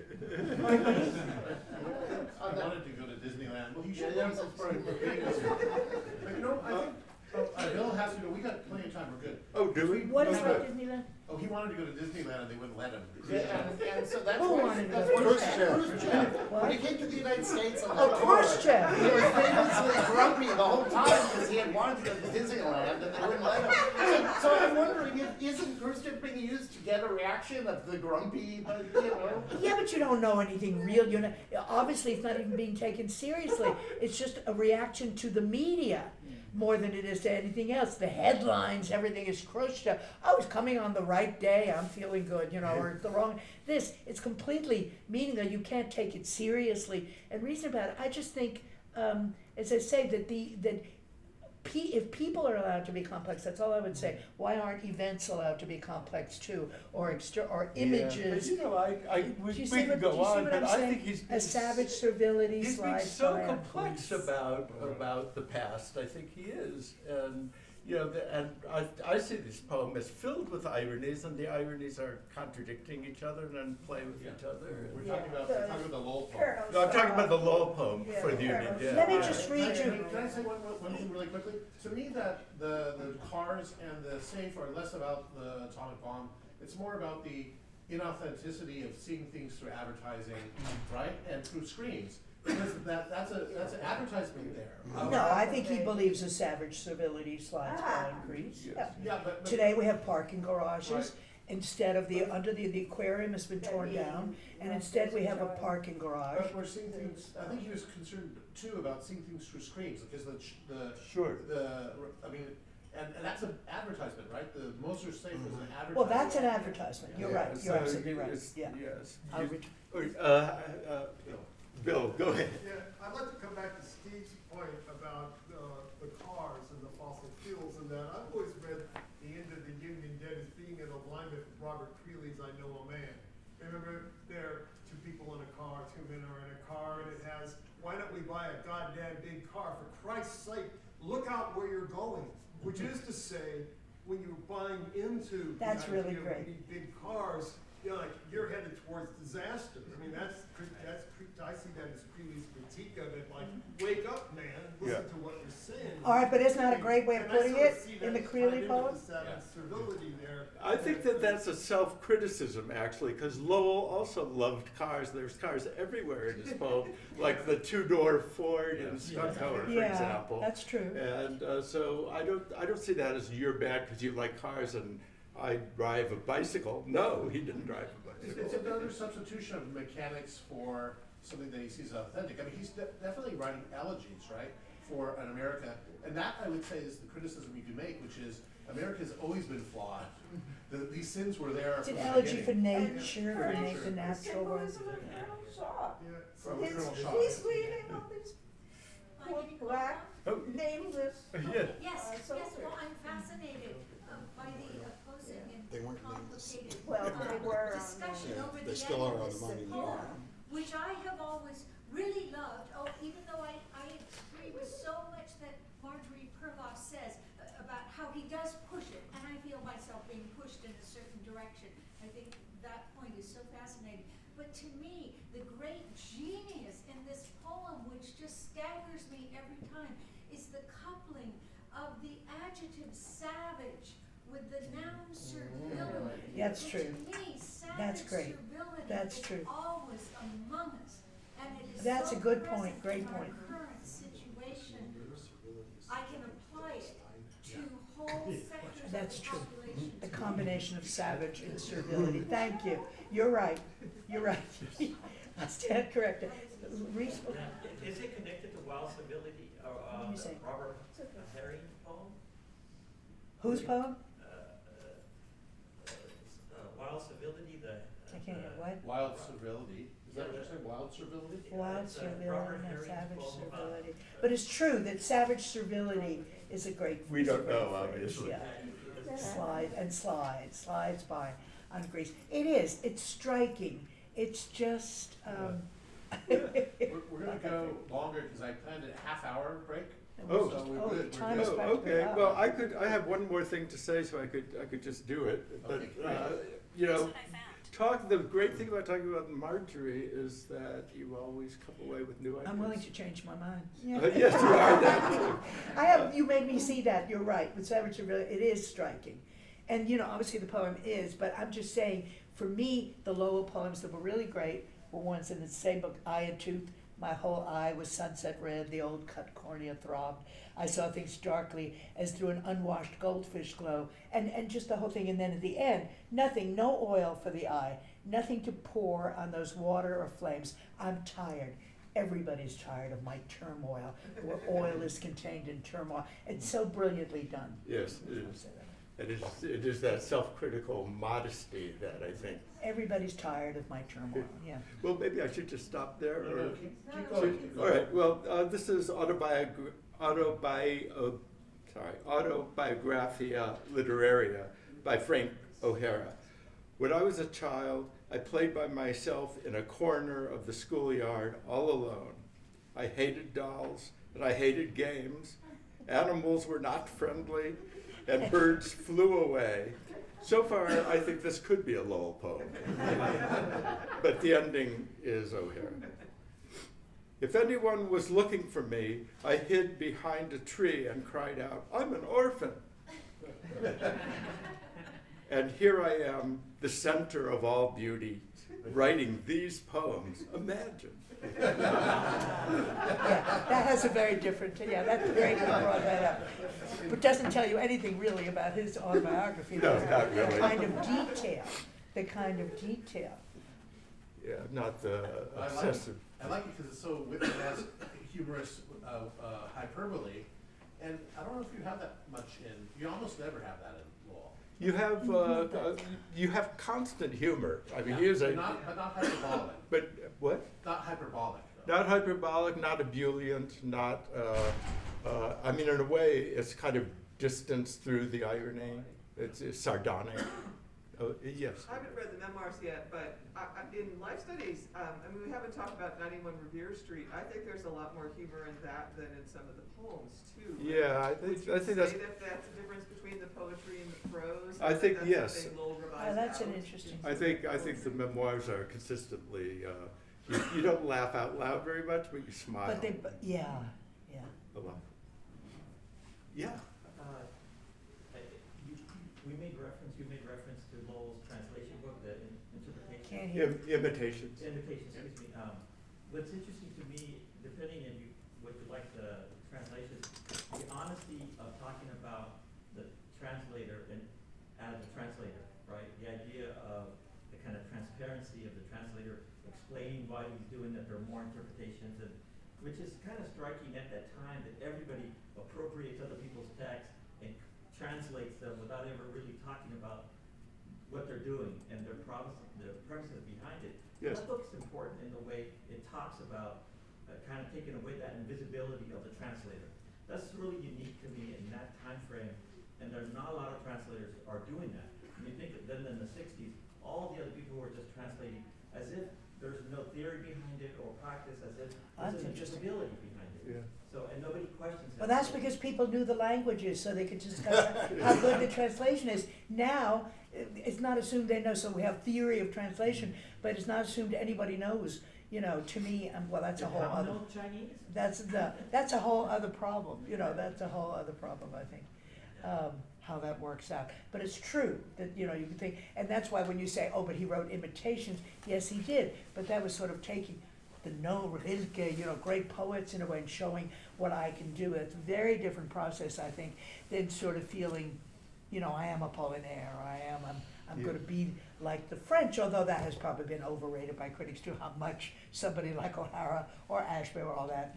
I wanted to go to Disneyland. Well, he Yeah, should that write was some part of part the of But you know, I think Bill has to go, we got plenty of time, we're good. Oh, do we? What is Oh, like good. Disneyland? Oh, he wanted to go to Disneyland and they wouldn't let him. And so that's Who why, wanted that's to why go? Khrushchev, when he What? came to the United States on Oh, that tour, Khrushchev. he was famously grumpy the whole time because he had wanted to go to Disneyland and they wouldn't let him. So I'm wondering, isn't Khrushchev being used to get a reaction of the grumpy, but, you know? Yeah, but you don't know anything real. You know, obviously, it's not even being taken seriously. It's just a reaction to the media more than it is to anything else. The headlines, everything is Khrushchev. Oh, it's coming on the right day. I'm feeling good, you know, or it's the wrong. It's completely meaningless. You can't take it seriously. And reason about it, I just think, as I say, that if people are allowed to be complex, that's all I would say. Why aren't events allowed to be complex too, or images? But you know, we Do you see can what, go do you see on, what but I'm I saying? think he's A savage servility He's being slides so by on complex police. about the past. I think he is, and you know, and I see this poem as filled with ironies, and the ironies are contradicting each other and then play with each other. We're Yeah, talking about the Lowell poem. Perloff. No, I'm talking about the Lowell poem Yeah, for the Perloff. Union. Yeah, Let me yeah. just read you. Can I say one thing really quickly? To me, that the cars and the safe are less about the atomic bomb. It's more about the inauthenticity of seeing things through advertising, right, and through screens. Because that's an advertisement there. No, I think he believes a savage servility slides by on Greece. Yes. Yeah. Yeah, but Today we have parking garages. Right. Instead of the aquarium has been torn down, and instead we have a parking garage. But we're seeing things, I think he was concerned too about seeing things through screens, because Sure. I mean, and that's an advertisement, right? The Moser safe is an advertisement. Well, that's an advertisement. You're right. Yeah, You're so absolutely right. it's- Yeah. Yes. I'll You- read- Bill, go ahead. Yeah, I'd like to come back to Steve's point about the cars and the fossil fuels and that. I've always read the end of the Union Debt as being in alignment with Robert Creeley's I Know a Man. Remember, there are two people in a car, two men are in a car, and it has, why don't we buy a goddamn big car? For Christ's sake, look out where you're going. Which is to say, when you're buying into the That's really idea of great. we need big cars, you know, like you're headed towards disaster. I mean, I see that as Creeley's critique of it, like, wake up, man, listen to what you're saying. All right, but isn't that a great way of And I putting sort of it see in the that Creeley tied into poem? the savage servility there. I think that that's a self-criticism, actually, because Lowell also loved cars. There's cars everywhere in his poem, like the two-door Ford in Stucco, for Yeah, example. that's true. And so I don't see that as you're bad because you like cars and I drive a bicycle. No, he didn't drive a It's bicycle. another substitution of mechanics for something that he sees as authentic. I mean, he's definitely writing elegies, right, for an America. And that, I would say, is the criticism you can make, which is America's always been flawed. These sins were there It's from an the elegy for beginning. nature, For for nature. the natural world. Symbolism of Colonel Shaw. Yeah. From He's, Colonel Shaw. he's reading all these poor black, Oh. nameless. Yeah. Yes, soldiers. well, I'm fascinated by the opposing They and weren't nameless. complicated Well, they were on discussion Yeah, over they the still are on end the of money this now. poem, which I have always really loved, even though I agree with so much that Marjorie Perloff says about how he does push it, and I feel myself being pushed in a certain direction. I think that point is so fascinating. But to me, the great genius in this poem, which just staggers me every time, is the coupling of the adjective savage with the noun servility. That's And true. To me, savage That's great. servility That's is true. always among us, and it is That's so a good present point, great in our point. current situation. I can apply it to whole sectors That's of the true. population. The combination of savage and servility. Thank you. You're right. You're right. I stand corrected. Reese, Now, is it connected to wild civility or What do you say? Robert Herring poem? whose poem? Wild civility, the. I can't hear, what? Wild servility. Is that what you're saying? Wild servility? Wild it's, servility, Robert not Herring's savage poem about- servility. But it's true that savage servility is a great. We is a don't great know, phrase, obviously. Yeah. Slides by on Greece. It is, it's striking. It's just, We're gonna go longer, because I planned a half-hour break. Oh. So we're Oh, good, time we're is good. back. Oh, okay. Well, I have one more thing to say, so I could just do it. But Okay, great. you know, The great thing about talking about Marjorie is that you always come away with new ideas. I'm willing to change my mind. Yes, you are that too. You made me see that, you're right, with Savage, it is striking. And, obviously the poem is, but I'm just saying, for me, the Lowell poems that were really great were ones in the same book, Eye and Tooth. My whole eye was sunset red, the old cut cornea throbbed. I saw things darkly as through an unwashed goldfish glow, and just the whole thing. And then at the end, nothing, no oil for the eye, nothing to pour on those water or flames. I'm tired. Everybody's tired of my turmoil, where oil is contained in turmoil. It's so brilliantly done. Yes, it is. It is that self-critical modesty that I think. Everybody's tired of my turmoil, yeah. Well, maybe I should just stop there. No, Or, no, keep going, keep all going. right. Well, this is Autobiographia Literaria by Frank O'Hara. When I was a child, I played by myself in a corner of the schoolyard all alone. I hated dolls and I hated games. Animals were not friendly and birds flew away. So far, I think this could be a Lowell poem. But the ending is O'Hara. If anyone was looking for me, I hid behind a tree and cried out, "I'm an orphan." And here I am, the center of all beauty, writing these poems. Imagine. Yeah, that has a very different, that's great you brought that up. But doesn't tell you anything really about his autobiography. No, not really. The kind of detail. Yeah, not the obsessive. I like it because it's so witty and has humorous hyperbole, and I don't know if you have that much you almost never have that in Lowell. You have constant humor. I mean, he is but not hyperbolic. But what? Not hyperbolic. Though. Not hyperbolic, not ebullient, not. I mean, in a way, it's kind of distanced through the irony. It's sardonic. Yes. I haven't read the memoirs yet, but in life studies, we haven't talked about 91 Revere Street. I think there's a lot more humor in that than in some of the poems too. Yeah, I think that's. That's a difference between the poetry and the prose. I think that's yes. something Lowell revised That's out. an interesting. I think the memoirs are consistently. You don't laugh out loud very much, but you smile. Yeah. A lot. Yeah. You made reference to Lowell's translation book, the interpretation. Can't hear. Imitations. What's interesting to me, depending on what you like the translation, the honesty of talking about the translator and as a translator, right? The idea of the kind of transparency of the translator explaining why he's doing that there are more interpretations, and which is kind of striking at that time that everybody appropriates other people's texts and translates them without ever really talking about what they're doing and the premises behind it. Yes. That book's important in the way it talks about kind of taking away that invisibility of the translator. That's really unique to me in that time frame, and there's not a lot of translators are doing that. And you think that then in the 60s, all the other people were just translating as if there's no theory behind it or practice, as if That's there's an interesting. invisibility behind it. Yeah. So, and nobody questions that. Well, that's because people knew the languages, so they could just how good the translation is. Now, it's not assumed they know, so we have theory of translation, but it's not assumed anybody knows. To me, well, that's a whole How other. know Chinese? That's a whole other problem. That's a whole other problem. I think how that works out. But it's true that you can think, and that's why when you say, "Oh, but he wrote imitations," yes, he did. But that was sort of taking the Rilke, great poets in a way, and showing what I can do. It's a very different process, I think, than sort of feeling, I am Apollinaire, I'm going to be like the French, although that has probably been overrated by critics too, how much somebody like O'Hara or Ashbery or all that,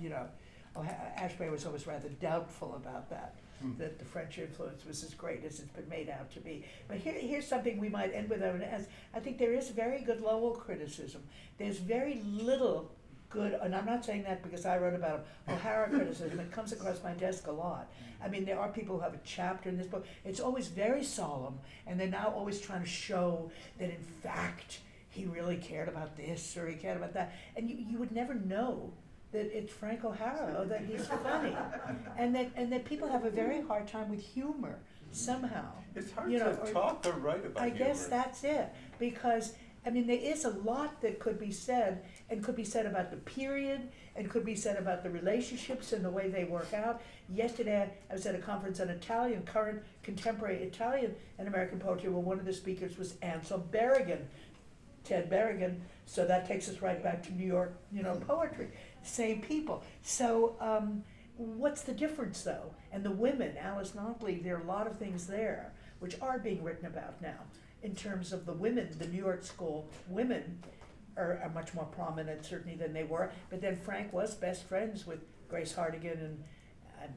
Ashbery was always rather doubtful about that, that the French influence was as great as it's been made out to be. But here's something we might end with, as I think there is very good Lowell criticism. There's very little good, and I'm not saying that because I wrote about him, O'Hara criticism. It comes across my desk a lot. I mean, there are people who have a chapter in this book. It's always very solemn, and they're now always trying to show that in fact he really cared about this or he cared about that. And you would never know that it's Frank O'Hara or that he's funny. and that people have a very hard time with humor somehow. It's hard to talk or write about I humor. guess that's it. Because I mean, there is a lot that could be said, and could be said about the period, and could be said about the relationships and the way they work out. Yesterday, I was at a conference on Italian, current contemporary Italian and American poetry, where one of the speakers was Ansel Berrigan, Ted Berrigan. So that takes us right back to New York, poetry. Same people. So what's the difference, though? And the women, Alice Notley, there are a lot of things there which are being written about now. In terms of the women, the New York School women are much more prominent certainly than they were. But then Frank was best friends with Grace Hardigan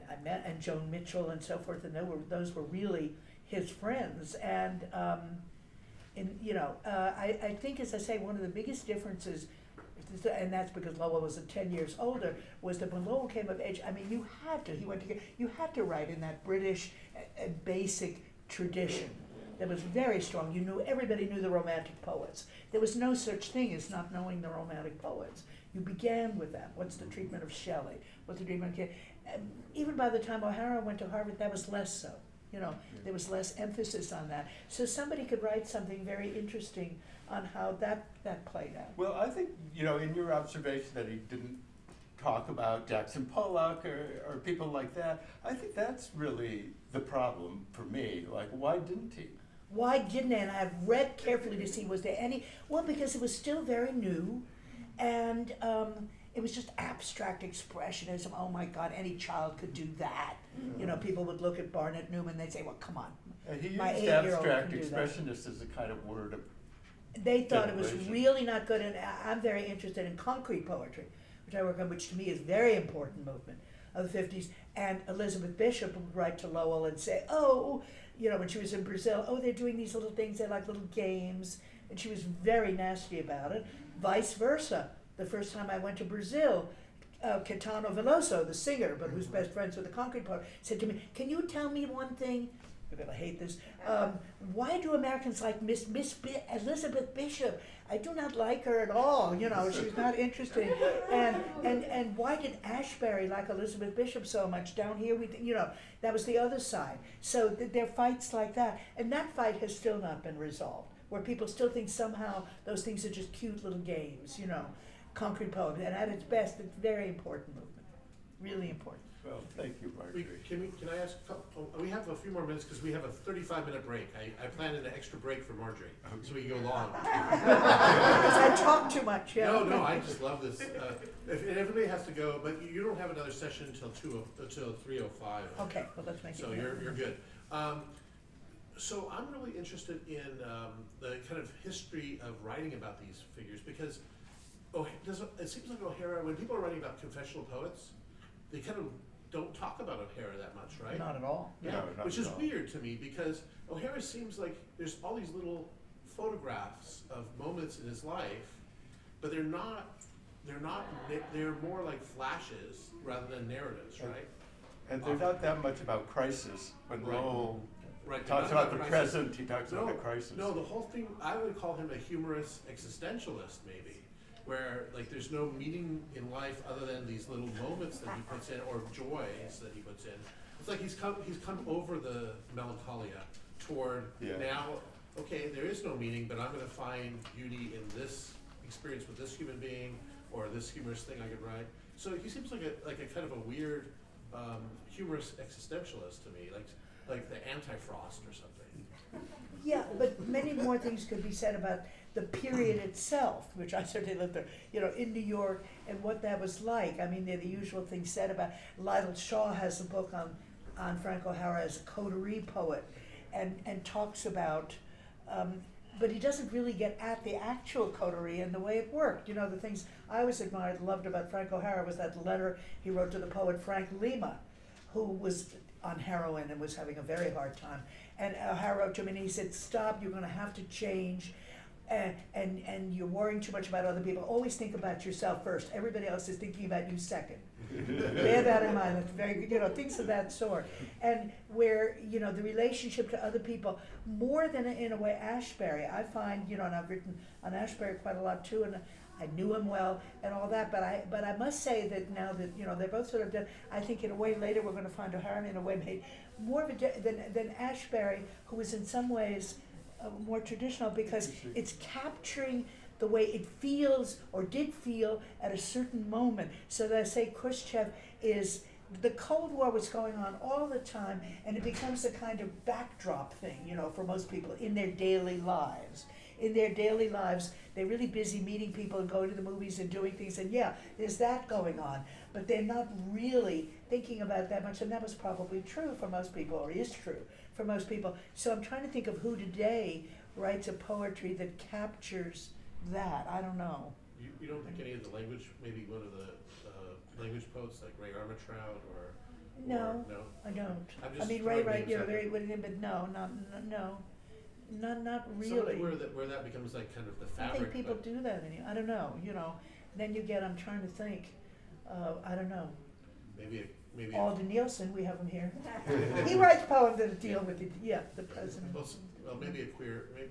and Joan Mitchell and so forth, and those were really his friends. And I think, as I say, one of the biggest differences, and that's because Lowell was 10 years older, was that when Lowell came of age, I mean, you had to write in that British basic tradition that was very strong. Everybody knew the Romantic poets. There was no such thing as not knowing the Romantic poets. You began with that. What's the treatment of Shelley? What's the treatment of even by the time O'Hara went to Harvard, that was less so. There was less emphasis on that. So somebody could write something very interesting on how that played out. Well, I think, in your observation that he didn't talk about Jackson Pollock or people like that, I think that's really the problem for me. Like, why didn't he? Why didn't they? And I've read carefully to see, was there any? Well, because it was still very new, and it was just abstract expressionism. Oh my God, any child could do that. People would look at Barnett Newman, they'd say, well, come on. He used my 8-year-old abstract can do that. expressionist as a kind of word of They thought it was generation. really not good, and I'm very interested in concrete poetry, which I work on, which to me is a very important movement of the 50s. And Elizabeth Bishop would write to Lowell and say, when she was in Brazil, they're doing these little things, they're like little games. And she was very nasty about it. Vice versa. The first time I went to Brazil, Caetano Veloso, the singer, but who's best friends with the concrete poet, said to me, can you tell me one thing? You're gonna hate this. Why do Americans like Elizabeth Bishop? I do not like her at all. She's not interesting. And why did Ashbery like Elizabeth Bishop so much? Down here, that was the other side. So there are fights like that, and that fight has still not been resolved. Where people still think somehow those things are just cute little games. Concrete poetry, and at its best, it's a very important movement. Really important. Well, thank you, Marjorie. Can I ask, we have a few more minutes because we have a 35-minute break. I planned an extra break for Marjorie, so we can go long. Because I talk too much, yeah. No, I just love this. If everybody has to go, but you don't have another session until 3:05. Okay, well, let's make it. So you're good. So I'm really interested in the kind of history of writing about these figures because it seems like O'Hara, when people are writing about confessional poets, they kind of don't talk about O'Hara that much, right? Not at all. Yeah, No, not which at is all. weird to me because O'Hara seems like there's all these little photographs of moments in his life, but they're more like flashes rather than narratives, right? And they're not that much about crisis. When Right. Lowell Right. talks not about the crisis. present, he talks about the crisis. No, the whole thing, I would call him a humorous existentialist maybe, where like there's no meaning in life other than these little moments that he puts in or joys that he puts in. It's like he's come over the melancholia toward now, okay, there is no meaning, but I'm gonna find beauty in this experience with this human being or this humorous thing I could write. So he seems like a kind of a weird humorous existentialist to me, like the Anti-Frost or something. Yeah, but many more things could be said about the period itself, which I certainly lived there, in New York, and what that was like. I mean, there are the usual things said about, Lytle Shaw has a book on Frank O'Hara as a coterie poet, and talks about, but he doesn't really get at the actual coterie and the way it worked. The things I always admired, loved about Frank O'Hara was that letter he wrote to the poet Frank Lima, who was on heroin and was having a very hard time. And O'Hara wrote to him and he said, stop, you're gonna have to change, and you're worrying too much about other people. Always think about yourself first. Everybody else is thinking about you second. Bear that in mind. It's very good, things of that sort. And where, the relationship to other people, more than in a way Ashbery, I find, and I've written on Ashbery quite a lot too, and I knew him well and all that, but I must say that now that, they're both sort of done, I think in a way later we're gonna find O'Hara in a way made more of a, than Ashbery, who was in some ways, more traditional because Interesting. it's capturing the way it feels or did feel at a certain moment. So that I say Khrushchev is, the Cold War was going on all the time, and it becomes a kind of backdrop thing, you know, for most people in their daily lives. In their daily lives, they're really busy meeting people and going to the movies and doing things, and yeah, there's that going on. But they're not really thinking about it that much, and that was probably true for most people, or is true for most people. So I'm trying to think of who today writes a poetry that captures that. I don't know. You don't think any of the language, maybe one of the language poets like Ray Armitrout or No, no? I don't. I'm I just mean, throwing Ray, names you know, out there. but no, not Some of really. it where that becomes like kind of the I fabric. think people but do that I don't know, you know. Then you get, I'm trying to think, I don't know. maybe Alden Nielsen, we have him here. He writes poems that deal with the president. well, maybe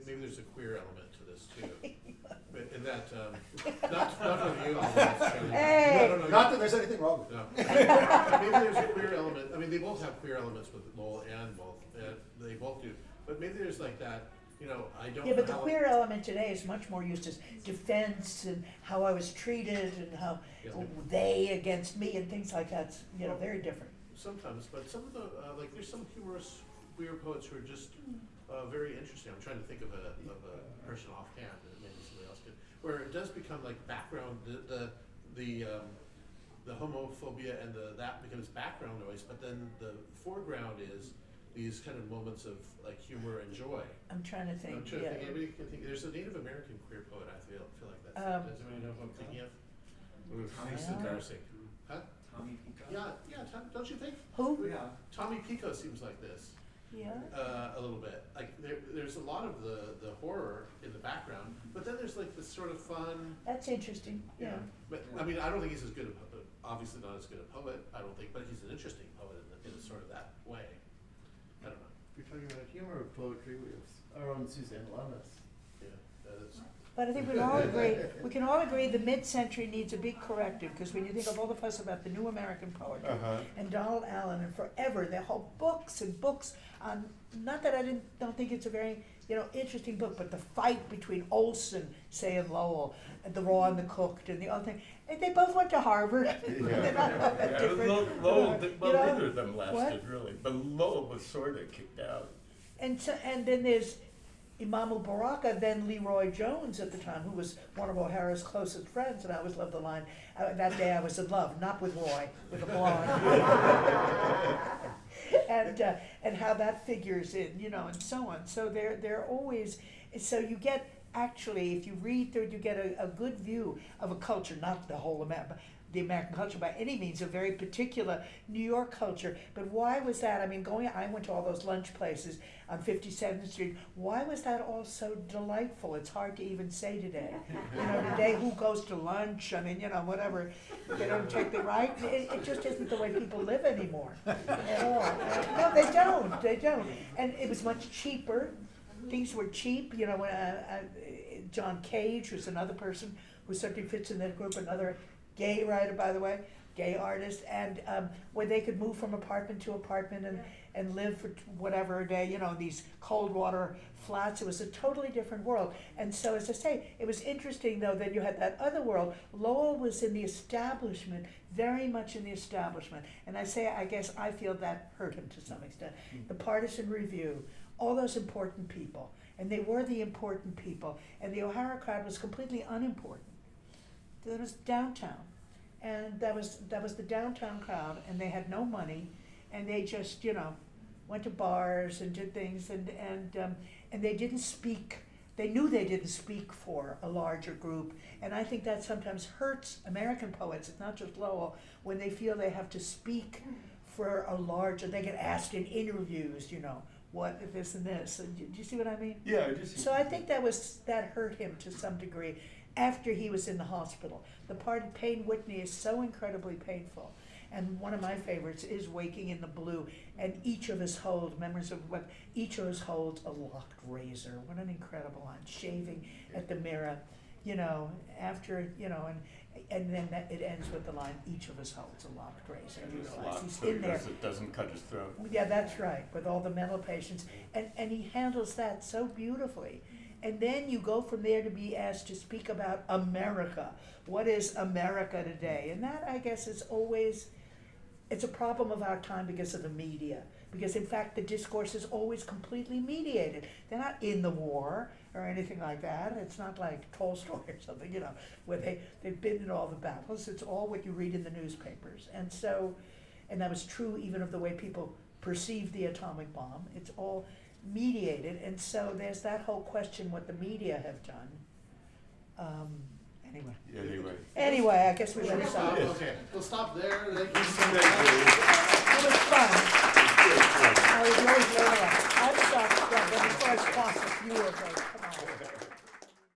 maybe there's a queer element to this too. But in that, not from you, Charlie. Hey! No, no, no, Not that there's anything wrong with it. no. Maybe there's a queer element. I mean, they both have queer elements with Lowell and both. They both do. But maybe there's like that. You know, I don't. Yeah, but the know how- queer element today is much more used as defense and how I was treated and how Yeah. they against me and things like that. You know, very different. Sometimes, but some of the like, there's some humorous queer poets who are just very interesting. I'm trying to think of a person offhand, and maybe somebody else could, where it does become like background. The homophobia and that becomes background noise, but then the foreground is these kind of moments of like humor and joy. I'm trying to think. I'm trying Yeah. to think. Anybody can think. There's a Native American queer poet. I feel like that's. Does anybody know who I'm thinking of? It's Yeah. embarrassing. Huh? Tommy Pico? Yeah. Don't you think? Who? Yeah. Tommy Pico seems like this. Yeah. A little bit. Like there's a lot of the horror in the background, but then there's like this sort of fun. That's interesting. Yeah. But I mean, I don't think he's as good obviously not as good a poet. I don't think, but he's an interesting poet in a sort of that way. I don't know. You're talking about humor of poetry, we have our own Suzanne Lamas. Yeah, that is. But I think we can all agree the mid-century needs a big corrective, because when you think of all the fuss about the new American poetry and Donald Allen and forever, their whole books and books on, not that I don't think it's a very, interesting book, but the fight between Olson, say, and Lowell, and the raw and the cooked and the other thing, and they both went to Harvard. They're not all that different. Lowell, You know? neither of them lasted really, but Lowell was sort of kicked out. And then there's Imamu Baraka, then Leroy Jones at the time, who was one of O'Hara's closest friends, and I always loved the line, that day I was in love, not with Roy, with a blonde. And how that figures in, and so on. So they're always, so you get, actually, if you read through it, you get a good view of a culture, not the whole the American culture by any means, a very particular New York culture. But why was that? I mean, I went to all those lunch places on 57th Street. Why was that all so delightful? It's hard to even say today. Today, who goes to lunch? I mean, whatever. They don't take the right. It just isn't the way people live anymore at all. No, they don't. And it was much cheaper. Things were cheap. When John Cage, who's another person who certainly fits in that group, another gay writer, by the way, gay artist, and where they could move from apartment to apartment and live for whatever a day, these cold water flats. It was a totally different world. And so, as I say, it was interesting, though, that you had that other world. Lowell was in the establishment, very much in the establishment. And I guess I feel that hurt him to some extent. The Partisan Review, all those important people. And they were the important people. And the O'Hara crowd was completely unimportant. That was downtown, and that was the downtown crowd, and they had no money, and they just went to bars and did things, and they didn't speak. They knew they didn't speak for a larger group, and I think that sometimes hurts American poets. It's not just Lowell, when they feel they have to speak for a larger. They get asked in interviews, what if this and this. And do you see what I mean? Yeah, I just. So I think that hurt him to some degree. After he was in the hospital. The part of Payne Whitney is so incredibly painful. And one of my favorites is Waking in the Blue. And each of us holds a locked razor. What an incredible line. Shaving at the mirror. you know, after, you know, and then it ends with the line, each of us holds a locked razor. You It's realize locked he's so in there. it doesn't cut his throat. Yeah, that's right, with all the mental patients, and he handles that so beautifully. And then you go from there to be asked to speak about America. What is America today? And that, I guess, is always, it's a problem of our time because of the media. Because in fact, the discourse is always completely mediated. They're not in the war or anything like that. It's not like Tolstoy or something, you know, where they've been in all the battles. It's all what you read in the newspapers. And so, and that was true even of the way people perceived the atomic bomb. It's all mediated, and so there's that whole question what the media have done. Anyway, I guess we better stop. Okay, we'll stop there. Thank you so Thank much. you. It was fun. I was always learning a lot. I've stopped, but before I cross a few of those, come on.